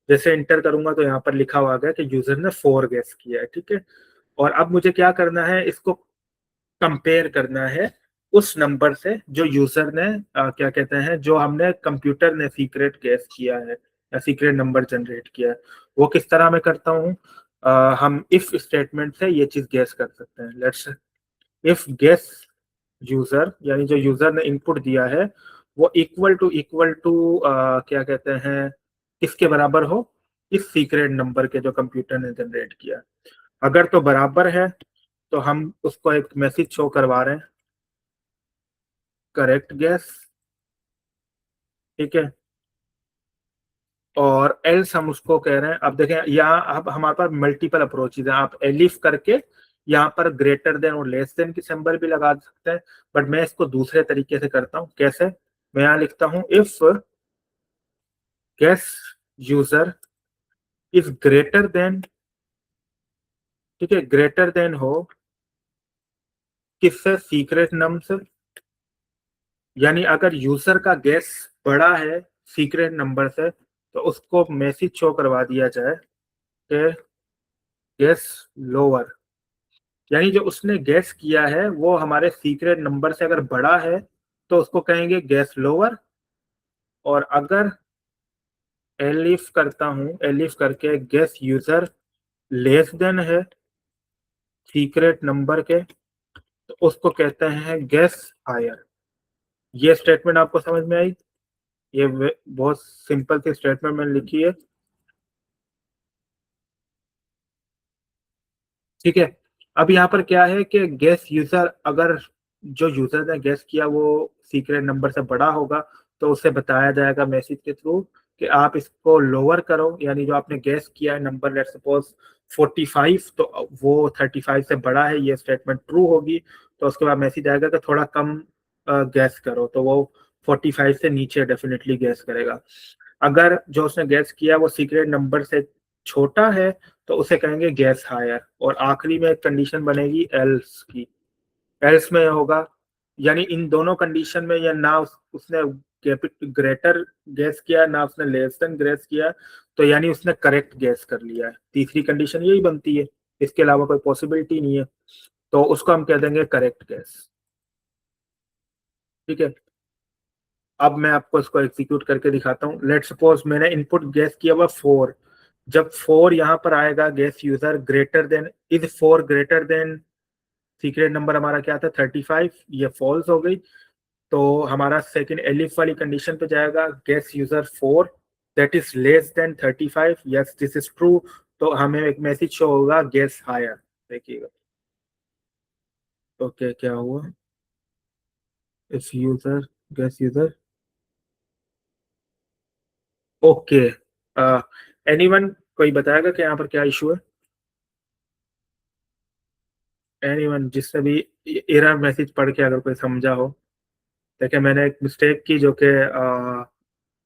जैसे एंटर करूंगा तो यहाँ पर लिखा हुआ गया कि यूजर ने 4 गैस किया है। ठीक है, और अब मुझे क्या करना है, इसको कंपेयर करना है उस नंबर से जो यूजर ने क्या कहते हैं, जो हमने कंप्यूटर ने सीक्रेट गैस किया है या सीक्रेट नंबर जनरेट किया है। वो किस तरह मैं करता हूँ, हम इफ स्टेटमेंट से ये चीज गैस कर सकते हैं। लेट्स इफ गेस यूजर, यानी जो यूजर ने इनपुट दिया है वो इक्वल टू क्या कहते हैं, किसके बराबर हो, इस सीक्रेट नंबर के जो कंप्यूटर ने जनरेट किया। अगर तो बराबर है तो हम उसको एक मैसेज शो करवा रहे हैं, करेक्ट गैस। ठीक है, और एल्स हम उसको कह रहे हैं, अब देखें यहाँ अब हमारे पास मल्टीपल अप्रोचेज हैं। आप एलिफ करके यहाँ पर ग्रेटर देन और लेस देन की सिंबल भी लगा सकते हैं, बट मैं इसको दूसरे तरीके से करता हूँ। कैसे, मैं यहाँ लिखता हूँ if guess user is greater than, ठीक है, ग्रेटर देन हो किससे, सीक्रेट नम से, यानी अगर यूजर का गेस बड़ा है सीक्रेट नंबर से तो उसको मैसेज शो करवा दिया जाए कि गेस लोअर, यानी जो उसने गैस किया है वो हमारे सीक्रेट नंबर से अगर बड़ा है तो उसको कहेंगे गैस लोअर। और अगर एलिफ करता हूं, एलिफ करके गैस यूजर लेस देन है सीक्रेट नंबर के, तो उसको कहते हैं गैस हायर। ये स्टेटमेंट आपको समझ में आई, ये बहुत सिंपल सी स्टेटमेंट मैंने लिखी है। ठीक है, अब यहाँ पर क्या है कि गैस यूजर, अगर जो यूजर ने गैस किया वो सीक्रेट नंबर से बड़ा होगा तो उसे बताया जाएगा मैसेज के थ्रू कि आप इसको लोअर करो, यानी जो आपने गैस किया है नंबर, लेट सपोज 45, तो वो 35 से बड़ा है, ये स्टेटमेंट ट्रू होगी। तो उसके बाद मैसेज आएगा कि थोड़ा कम गैस करो, तो वो 45 से नीचे डेफिनेटली गैस करेगा। अगर जो उसने गैस किया वो सीक्रेट नंबर से छोटा है तो उसे कहेंगे गैस हायर। और आखिरी में एक कंडीशन बनेगी एल्स की, एल्स में होगा, यानी इन दोनों कंडीशन में, या ना उसने ग्रेटर गैस किया ना उसने लेस देन गैस किया, तो यानी उसने करेक्ट गैस कर लिया है। तीसरी कंडीशन यही बनती है, इसके अलावा कोई पॉसिबिलिटी नहीं है, तो उसको हम कह देंगे करेक्ट गैस। ठीक है, अब मैं आपको इसको एग्जीक्यूट करके दिखाता हूँ। लेट सपोज मैंने इनपुट गैस किया हुआ 4, जब 4 यहाँ पर आएगा gas user greater than, is 4 greater than secret number हमारा क्या था 35, ये फॉल्स हो गई। तो हमारा सेकंड एलिफ वाली कंडीशन पे जाएगा, guess user 4 that is less than 35, yes this is true. तो हमें एक मैसेज शो होगा गेस हायर, देखिएगा। ओके, क्या हुआ, if user guess user, okay, anyone कोई बताएगा कि यहाँ पर क्या इशू है, एनीवन जिससे भी एरर मैसेज पढ़ के अगर कोई समझा हो। देखिए मैंने एक मिस्टेक की, जो कि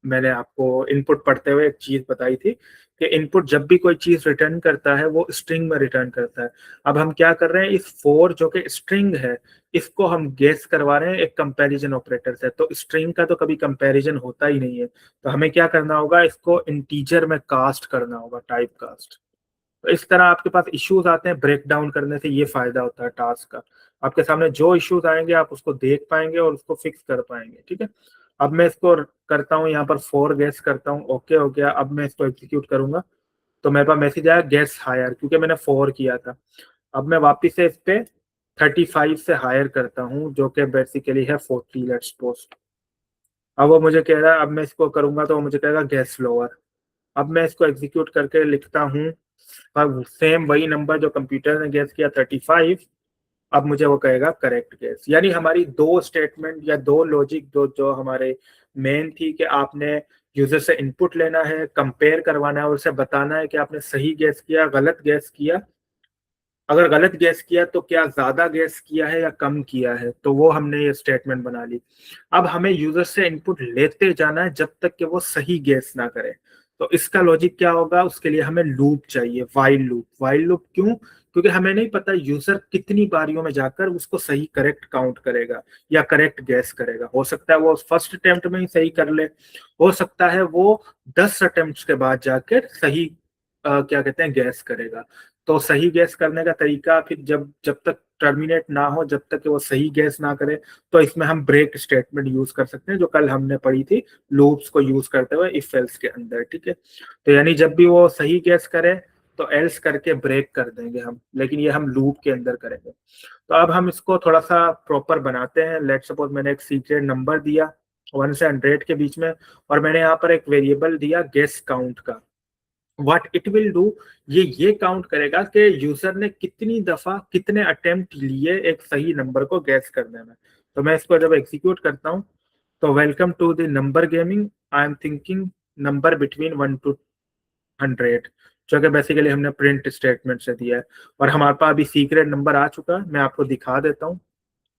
मैंने आपको इनपुट पढ़ते हुए एक चीज बताई थी कि इनपुट जब भी कोई चीज रिटर्न करता है वो स्ट्रिंग में रिटर्न करता है। अब हम क्या कर रहे हैं, इस 4 जो कि स्ट्रिंग है इसको हम गेस करवा रहे हैं एक कंपैरिजन ऑपरेटर से, तो स्ट्रिंग का तो कभी कंपैरिजन होता ही नहीं है। तो हमें क्या करना होगा, इसको इंटीजर में कास्ट करना होगा, टाइप कास्ट। तो इस तरह आपके पास इश्यूज आते हैं, ब्रेक डाउन करने से ये फायदा होता है टास्क का। आपके सामने जो इश्यूज आएंगे आप उसको देख पाएंगे और उसको फिक्स कर पाएंगे, ठीक है। अब मैं इसको करता हूँ, यहाँ पर 4 गैस करता हूँ, ओके हो गया। अब मैं इसको एग्जीक्यूट करूंगा तो मेरे पास मैसेज आया गैस हायर, क्योंकि मैंने 4 किया था। अब मैं वापिस से इस पे 35 से हायर करता हूँ, जो कि बेसिकली है 40, लेट्स सपोज। अब वो मुझे कह रहा है, अब मैं इसको करूंगा तो वो मुझे कहेगा गैस लोअर। अब मैं इसको एग्जीक्यूट करके लिखता हूँ, अब सेम वही नंबर जो कंप्यूटर ने गैस किया 35, अब मुझे वो कहेगा करेक्ट गैस। यानी हमारी दो स्टेटमेंट या दो लॉजिक, दो जो हमारे मेन थी कि आपने यूजर से इनपुट लेना है, कंपेयर करवाना है और उसे बताना है कि आपने सही गैस किया, गलत गैस किया। अगर गलत गैस किया तो क्या ज्यादा गैस किया है या कम किया है, तो वो हमने ये स्टेटमेंट बना ली। अब हमें यूजर से इनपुट लेते जाना है जब तक कि वो सही गैस ना करे। तो इसका लॉजिक क्या होगा, उसके लिए हमें लूप चाहिए, वाइल लूप। वाइल लूप क्यों? क्योंकि हमें नहीं पता यूजर कितनी बारियों में जाकर उसको सही करेक्ट काउंट करेगा या करेक्ट गैस करेगा। हो सकता है वो फर्स्ट अटेम्प्ट में ही सही कर ले, हो सकता है वो 10 अटेम्प्ट के बाद जाकर सही क्या कहते हैं गैस करेगा। तो सही गैस करने का तरीका, फिर जब जब तक टर्मिनेट ना हो, जब तक कि वो सही गैस ना करे, तो इसमें हम ब्रेक स्टेटमेंट यूज कर सकते हैं, जो कल हमने पढ़ी थी लूप्स को यूज करते हुए इफ एल्स के अंदर, ठीक है। तो यानी जब भी वो सही गैस करे तो एल्स करके ब्रेक कर देंगे हम, लेकिन ये हम लूप के अंदर करेंगे। तो अब हम इसको थोड़ा सा प्रॉपर बनाते हैं। लेट सपोज मैंने एक सीक्रेट नंबर दिया 1 से 100 के बीच में, और मैंने यहाँ पर एक वेरिएबल दिया गेस काउंट का। व्हाट इट विल डू, ये काउंट करेगा कि यूजर ने कितनी दफा कितने अटेम्प्ट लिए एक सही नंबर को गैस करने में। तो मैं इसको जब एग्जीक्यूट करता हूँ तो welcome to the number gaming, I am thinking number between 1 to 100, जो कि बेसिकली हमने प्रिंट स्टेटमेंट से दिया है। और हमारे पास अभी सीक्रेट नंबर आ चुका है, मैं आपको दिखा देता हूँ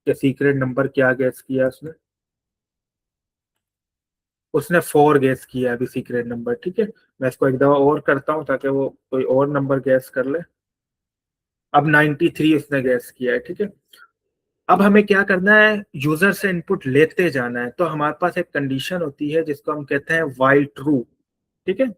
कि सीक्रेट नंबर क्या गैस किया उसने। उसने 4 गैस किया है अभी सीक्रेट नंबर, ठीक है। मैं इसको एक दफा और करता हूँ ताकि वो कोई और नंबर गैस कर ले। अब 93 उसने गैस किया है, ठीक है। अब हमें क्या करना है, यूजर से इनपुट लेते जाना है। तो हमारे पास एक कंडीशन होती है जिसको हम कहते हैं वाइल ट्रू, ठीक है।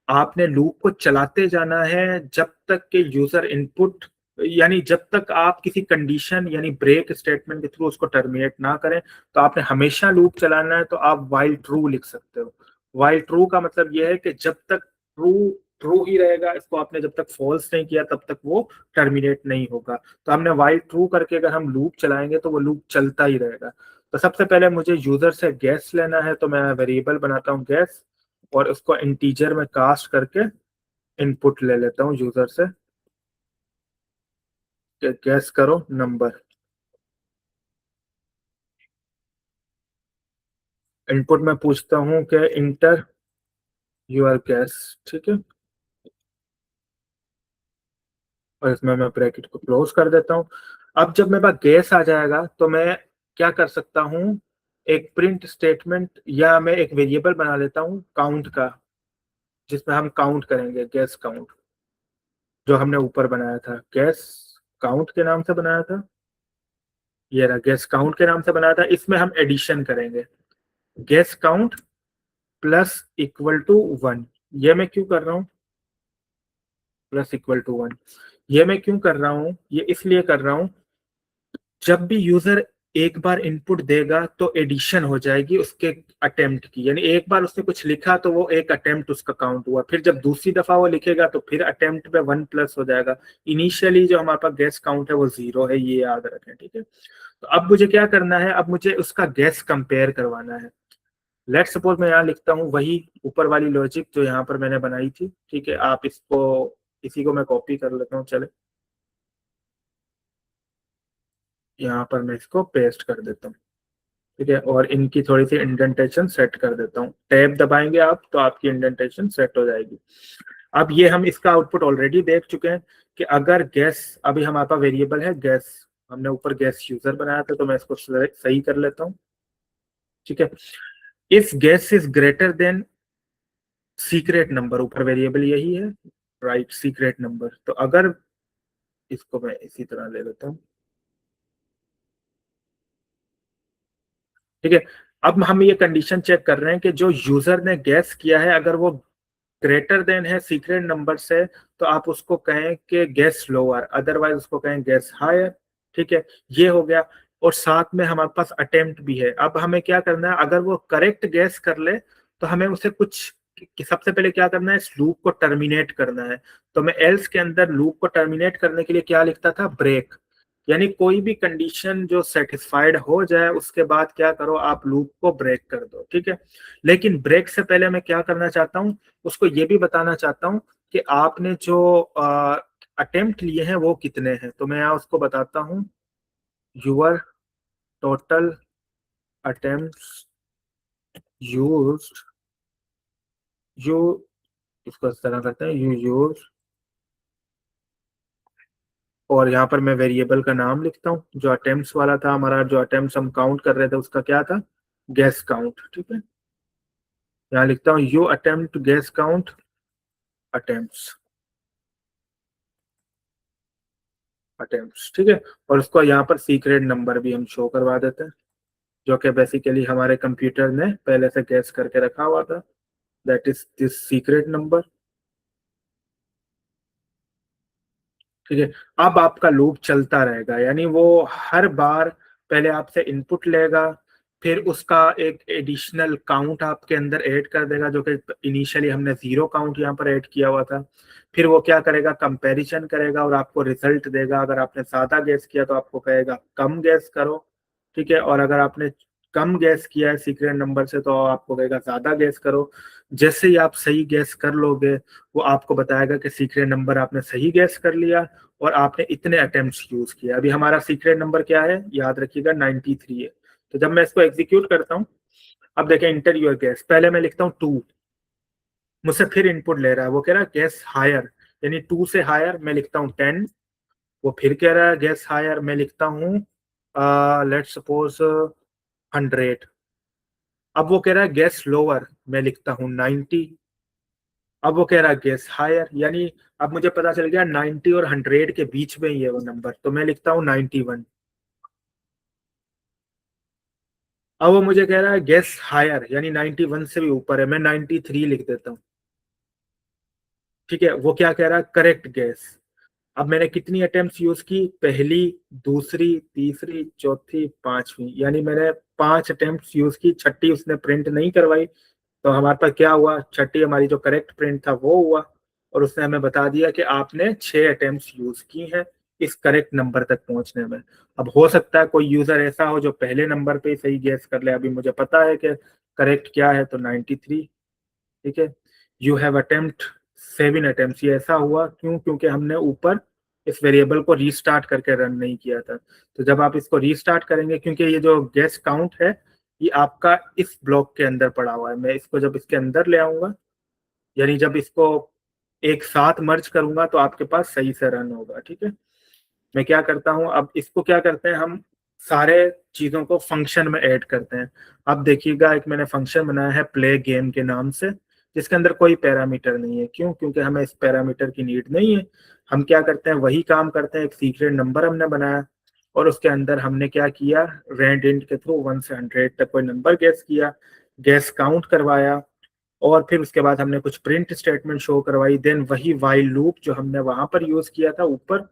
आपने लूप को चलाते जाना है जब तक कि यूजर इनपुट, यानी जब तक आप किसी कंडीशन यानी ब्रेक स्टेटमेंट के थ्रू उसको टर्मिनेट ना करें, तो आपने हमेशा लूप चलाना है। तो आप वाइल ट्रू लिख सकते हो। वाइल ट्रू का मतलब यह है कि जब तक ट्रू ट्रू ही रहेगा, इसको आपने जब तक फॉल्स नहीं किया तब तक वो टर्मिनेट नहीं होगा। तो हमने वाइल ट्रू करके अगर हम लूप चलाएंगे तो वो लूप चलता ही रहेगा। तो सबसे पहले मुझे यूजर से गैस लेना है, तो मैं वेरिएबल बनाता हूँ गैस, और उसको इंटीजर में कास्ट करके इनपुट ले लेता हूँ यूजर से कि गैस करो नंबर। इनपुट में पूछता हूँ कि इंटर यूर गैस, ठीक है। और इसमें मैं ब्रैकेट को क्लोज कर देता हूँ। अब जब मेरे पास गैस आ जाएगा तो मैं क्या कर सकता हूँ, एक प्रिंट स्टेटमेंट या मैं एक वेरिएबल बना लेता हूँ काउंट का, जिसमें हम काउंट करेंगे गैस काउंट, जो हमने ऊपर बनाया था गैस काउंट के नाम से बनाया था। ये रहा गैस काउंट के नाम से बनाया था। इसमें हम एडिशन करेंगे, guess count plus equal to 1। ये मैं क्यों कर रहा हूँ, प्लस इक्वल टू 1, ये मैं क्यों कर रहा हूँ, ये इसलिए कर रहा हूँ, जब भी यूजर एक बार इनपुट देगा तो एडिशन हो जाएगी उसके अटेम्प्ट की। यानी एक बार उसने कुछ लिखा तो वो एक अटेम्प्ट उसका काउंट हुआ, फिर जब दूसरी दफा वो लिखेगा तो फिर अटेम्प्ट पे 1 प्लस हो जाएगा। इनिशियली जो हमारे पास गैस काउंट है वो 0 है, ये याद रखें, ठीक है। तो अब मुझे क्या करना है, अब मुझे उसका गैस कंपेयर करवाना है। लेट सपोज मैं यहाँ लिखता हूँ वही ऊपर वाली लॉजिक जो यहाँ पर मैंने बनाई थी, ठीक है। आप इसको, इसी को मैं कॉपी कर लेता हूँ, चले यहाँ पर मैं इसको पेस्ट कर देता हूँ, ठीक है। और इनकी थोड़ी सी इंडेंटेशन सेट कर देता हूँ, टैब दबाएंगे आप तो आपकी इंडेंटेशन सेट हो जाएगी। अब ये हम इसका आउटपुट ऑलरेडी देख चुके हैं कि अगर गैस, अभी हमारे पास वेरिएबल है गैस, हमने ऊपर गैस यूजर बनाया था, तो मैं इसको सही कर लेता हूँ, ठीक है। If gas is greater then secret number, ऊपर वेरिएबल यही है, राइट, सीक्रेट नंबर। तो अगर, इसको मैं इसी तरह ले लेता हूँ, ठीक है। अब हम ये कंडीशन चेक कर रहे हैं कि जो यूजर ने गैस किया है अगर वो ग्रेटर देन है सीक्रेट नंबर से, तो आप उसको कहें कि गेस लोअर, अदरवाइज उसको कहें गेस हायर। ठीक है, ये हो गया। और साथ में हमारे पास अटेम्प्ट भी है। अब हमें क्या करना है, अगर वो करेक्ट गेस कर ले तो हमें उसे कुछ सबसे पहले क्या करना है, इस लूप को टर्मिनेट करना है। तो मैं एल्स के अंदर लूप को टर्मिनेट करने के लिए क्या लिखता था, ब्रेक। यानी कोई भी कंडीशन जो सेटिस्फाइड हो जाए उसके बाद क्या करो, आप लूप को ब्रेक कर दो। ठीक है, लेकिन ब्रेक से पहले मैं क्या करना चाहता हूँ, उसको ये भी बताना चाहता हूँ कि आपने जो अटेम्प्ट लिए हैं वो कितने हैं। तो मैं यहाँ उसको बताता हूँ, your total attempts used, you, इसको इस तरह करते हैं, यू यूज, और यहाँ पर मैं वेरिएबल का नाम लिखता हूँ। जो अटेम्प्ट्स वाला था हमारा, जो अटेम्प्ट्स हम काउंट कर रहे थे उसका क्या था, गेस काउंट। ठीक है, यहाँ लिखता हूँ you attempt guess count attempts, attempts. ठीक है, और उसको यहाँ पर सीक्रेट नंबर भी हम शो करवा देते हैं, जो कि बेसिकली हमारे कंप्यूटर ने पहले से गेस करके रखा हुआ था, that is this secret number. ठीक है, अब आपका लूप चलता रहेगा, यानी वो हर बार पहले आपसे इनपुट लेगा, फिर उसका एक एडिशनल काउंट आपके अंदर ऐड कर देगा, जो कि इनिशियली हमने 0 काउंट यहाँ पर ऐड किया हुआ था। फिर वो क्या करेगा, कंपैरिजन करेगा और आपको रिजल्ट देगा। अगर आपने ज्यादा गैस किया तो आपको कहेगा कम गैस करो। ठीक है, और अगर आपने कम गैस किया है सीक्रेट नंबर से तो आपको कहेगा ज्यादा गैस करो। जैसे ही आप सही गैस कर लोगे, वो आपको बताएगा कि सीक्रेट नंबर आपने सही गैस कर लिया और आपने इतने अटेम्प्ट्स यूज किए। अभी हमारा सीक्रेट नंबर क्या है, याद रखिएगा 93 है। तो जब मैं इसको एग्जीक्यूट करता हूँ, अब देखें इंटर योर गैस, पहले मैं लिखता हूँ 2, मुझसे फिर इनपुट ले रहा है, वो कह रहा है गैस हायर, यानी 2 से हायर मैं लिखता हूँ 10। वो फिर कह रहा है गैस हायर, मैं लिखता हूँ लेट्स सपोज 100। अब वो कह रहा है गैस लोअर, मैं लिखता हूँ 90। अब वो कह रहा है गेस हायर, यानी अब मुझे पता चल गया 90 और 100 के बीच में ही है वो नंबर, तो मैं लिखता हूँ 91। अब वो मुझे कह रहा है गेस हायर, यानी 91 से भी ऊपर है, मैं 93 लिख देता हूँ। ठीक है, वो क्या कह रहा है, करेक्ट गेस। अब मैंने कितनी अटेम्प्ट्स यूज की, पहली, दूसरी, तीसरी, चौथी, पांचवी, यानी मैंने 5 अटेम्प्ट्स यूज की, छठी उसने प्रिंट नहीं करवाई। तो हमारे पास क्या हुआ, छठी हमारी जो करेक्ट प्रिंट था वो हुआ, और उसने हमें बता दिया कि आपने 6 अटेम्प्ट्स यूज की हैं इस करेक्ट नंबर तक पहुंचने में। अब हो सकता है कोई यूजर ऐसा हो जो पहले नंबर पे ही सही गेस कर ले। अभी मुझे पता है कि करेक्ट क्या है, तो 93। ठीक है, यू हैव अटेम्प्ट 7 अटेम्प्ट, ये ऐसा हुआ क्यों, क्योंकि हमने ऊपर इस वेरिएबल को रीस्टार्ट करके रन नहीं किया था। तो जब आप इसको रीस्टार्ट करेंगे, क्योंकि ये जो गेस काउंट है ये आपका इस ब्लॉक के अंदर पड़ा हुआ है, मैं इसको जब इसके अंदर ले आऊंगा, यानी जब इसको एक साथ मर्ज करूंगा तो आपके पास सही से रन होगा। ठीक है, मैं क्या करता हूँ, अब इसको क्या करते हैं हम, सारे चीजों को फंक्शन में ऐड करते हैं। अब देखिएगा, एक मैंने फंक्शन बनाया है प्ले गेम के नाम से, जिसके अंदर कोई पैरामीटर नहीं है। क्यों, क्योंकि हमें इस पैरामीटर की नीड नहीं है। हम क्या करते हैं, वही काम करते हैं, एक सीक्रेट नंबर हमने बनाया और उसके अंदर हमने क्या किया, रैंड इंट के थ्रू 1 से 100 तक कोई नंबर गेस किया, गेस काउंट करवाया, और फिर उसके बाद हमने कुछ प्रिंट स्टेटमेंट शो करवाई। देन वही वाइल लूप जो हमने वहां पर यूज किया था ऊपर,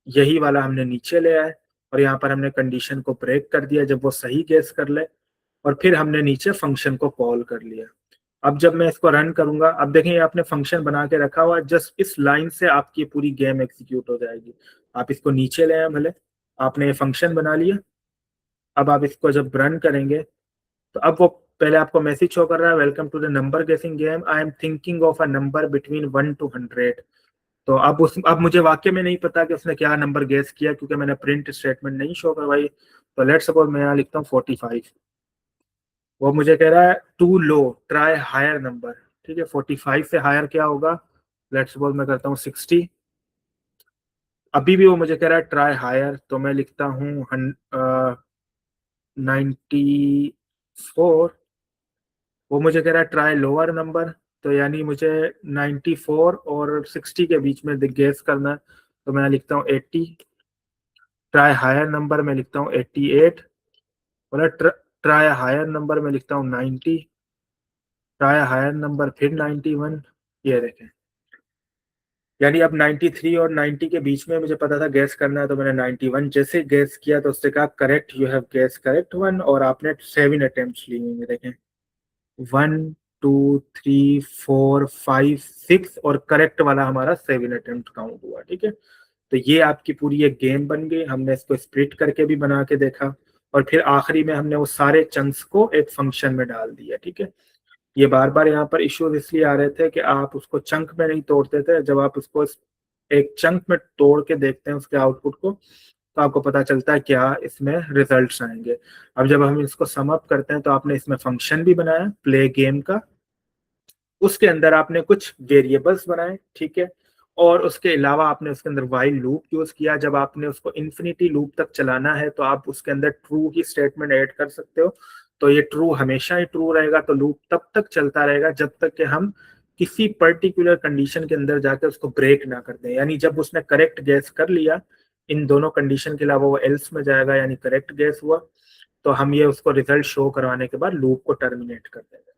यही वाला हमने नीचे ले आए, और यहाँ पर हमने कंडीशन को ब्रेक कर दिया जब वो सही गेस कर ले, और फिर हमने नीचे फंक्शन को कॉल कर लिया। अब जब मैं इसको रन करूंगा, अब देखें ये आपने फंक्शन बना के रखा हुआ है, जस्ट इस लाइन से आपकी पूरी गेम एग्जीक्यूट हो जाएगी। आप इसको नीचे ले आए भले, आपने ये फंक्शन बना लिया। अब आप इसको जब रन करेंगे तो अब वो पहले आपको मैसेज शो कर रहा है, वेलकम टू द नंबर गेसिंग game, I am thinking of a number between 1 to 100। तो अब मुझे वाक्य में नहीं पता कि उसने क्या नंबर गेस किया, क्योंकि मैंने प्रिंट स्टेटमेंट नहीं शो करवाई। तो लेट्स सपोज मैं यहाँ लिखता हूँ 45। वो मुझे कह रहा है too low, try higher number. ठीक है, 45 से हायर क्या होगा, लेट्स सपोज मैं करता हूँ 60। अभी भी वो मुझे कह रहा है ट्राई हायर, तो मैं लिखता हूँ 94। वो मुझे कह रहा है ट्राई लोअर नंबर, तो यानी मुझे 94 और 60 के बीच में गेस करना है, तो मैं लिखता हूँ 80। ट्राई हायर नंबर में लिखता हूँ 88, और ट्राई हायर नंबर में लिखता हूँ 90। ट्राई हायर नंबर फिर 91, ये देखें, यानी अब 93 और 90 के बीच में मुझे पता था गैस करना है, तो मैंने 91 जैसे गैस किया तो उससे कहा correct, you have gas correct one, और आपने 7 अटेम्प्ट लिए होंगे। देखें, 1 2 3 4 5 6, और करेक्ट वाला हमारा 7 अटेम्प्ट काउंट हुआ। ठीक है, तो ये आपकी पूरी एक गेम बन गई। हमने इसको स्प्लिट करके भी बना के देखा, और फिर आखिरी में हमने वो सारे चंक्स को एक फंक्शन में डाल दिया। ठीक है, ये बार बार यहाँ पर इश्यूज इसलिए आ रहे थे कि आप उसको चंक में नहीं तोड़ते थे। जब आप उसको एक चंक में तोड़ के देखते हैं उसके आउटपुट को, तो आपको पता चलता है क्या इसमें रिजल्ट्स आएंगे। अब जब हम इसको सम अप करते हैं, तो आपने इसमें फंक्शन भी बनाया प्ले गेम का, उसके अंदर आपने कुछ वेरिएबल्स बनाए। ठीक है, और उसके अलावा आपने उसके अंदर वाइल लूप यूज किया। जब आपने उसको इन्फिनिटी लूप तक चलाना है, तो आप उसके अंदर ट्रू ही स्टेटमेंट ऐड कर सकते हो। तो ये ट्रू हमेशा ही ट्रू रहेगा, तो लूप तब तक चलता रहेगा जब तक कि हम किसी पर्टिकुलर कंडीशन के अंदर जाकर उसको ब्रेक ना कर दें। यानी जब उसने करेक्ट गैस कर लिया, इन दोनों कंडीशन के अलावा वो एल्स में जाएगा, यानी करेक्ट गैस हुआ, तो हम ये उसको रिजल्ट शो करवाने के बाद लूप को टर्मिनेट कर देंगे।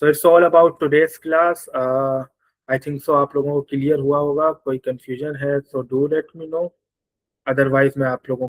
So it's all about today's class. I think so आप लोगों को क्लियर हुआ होगा। कोई कंफ्यूजन है तो do let me know, otherwise मैं आप लोगों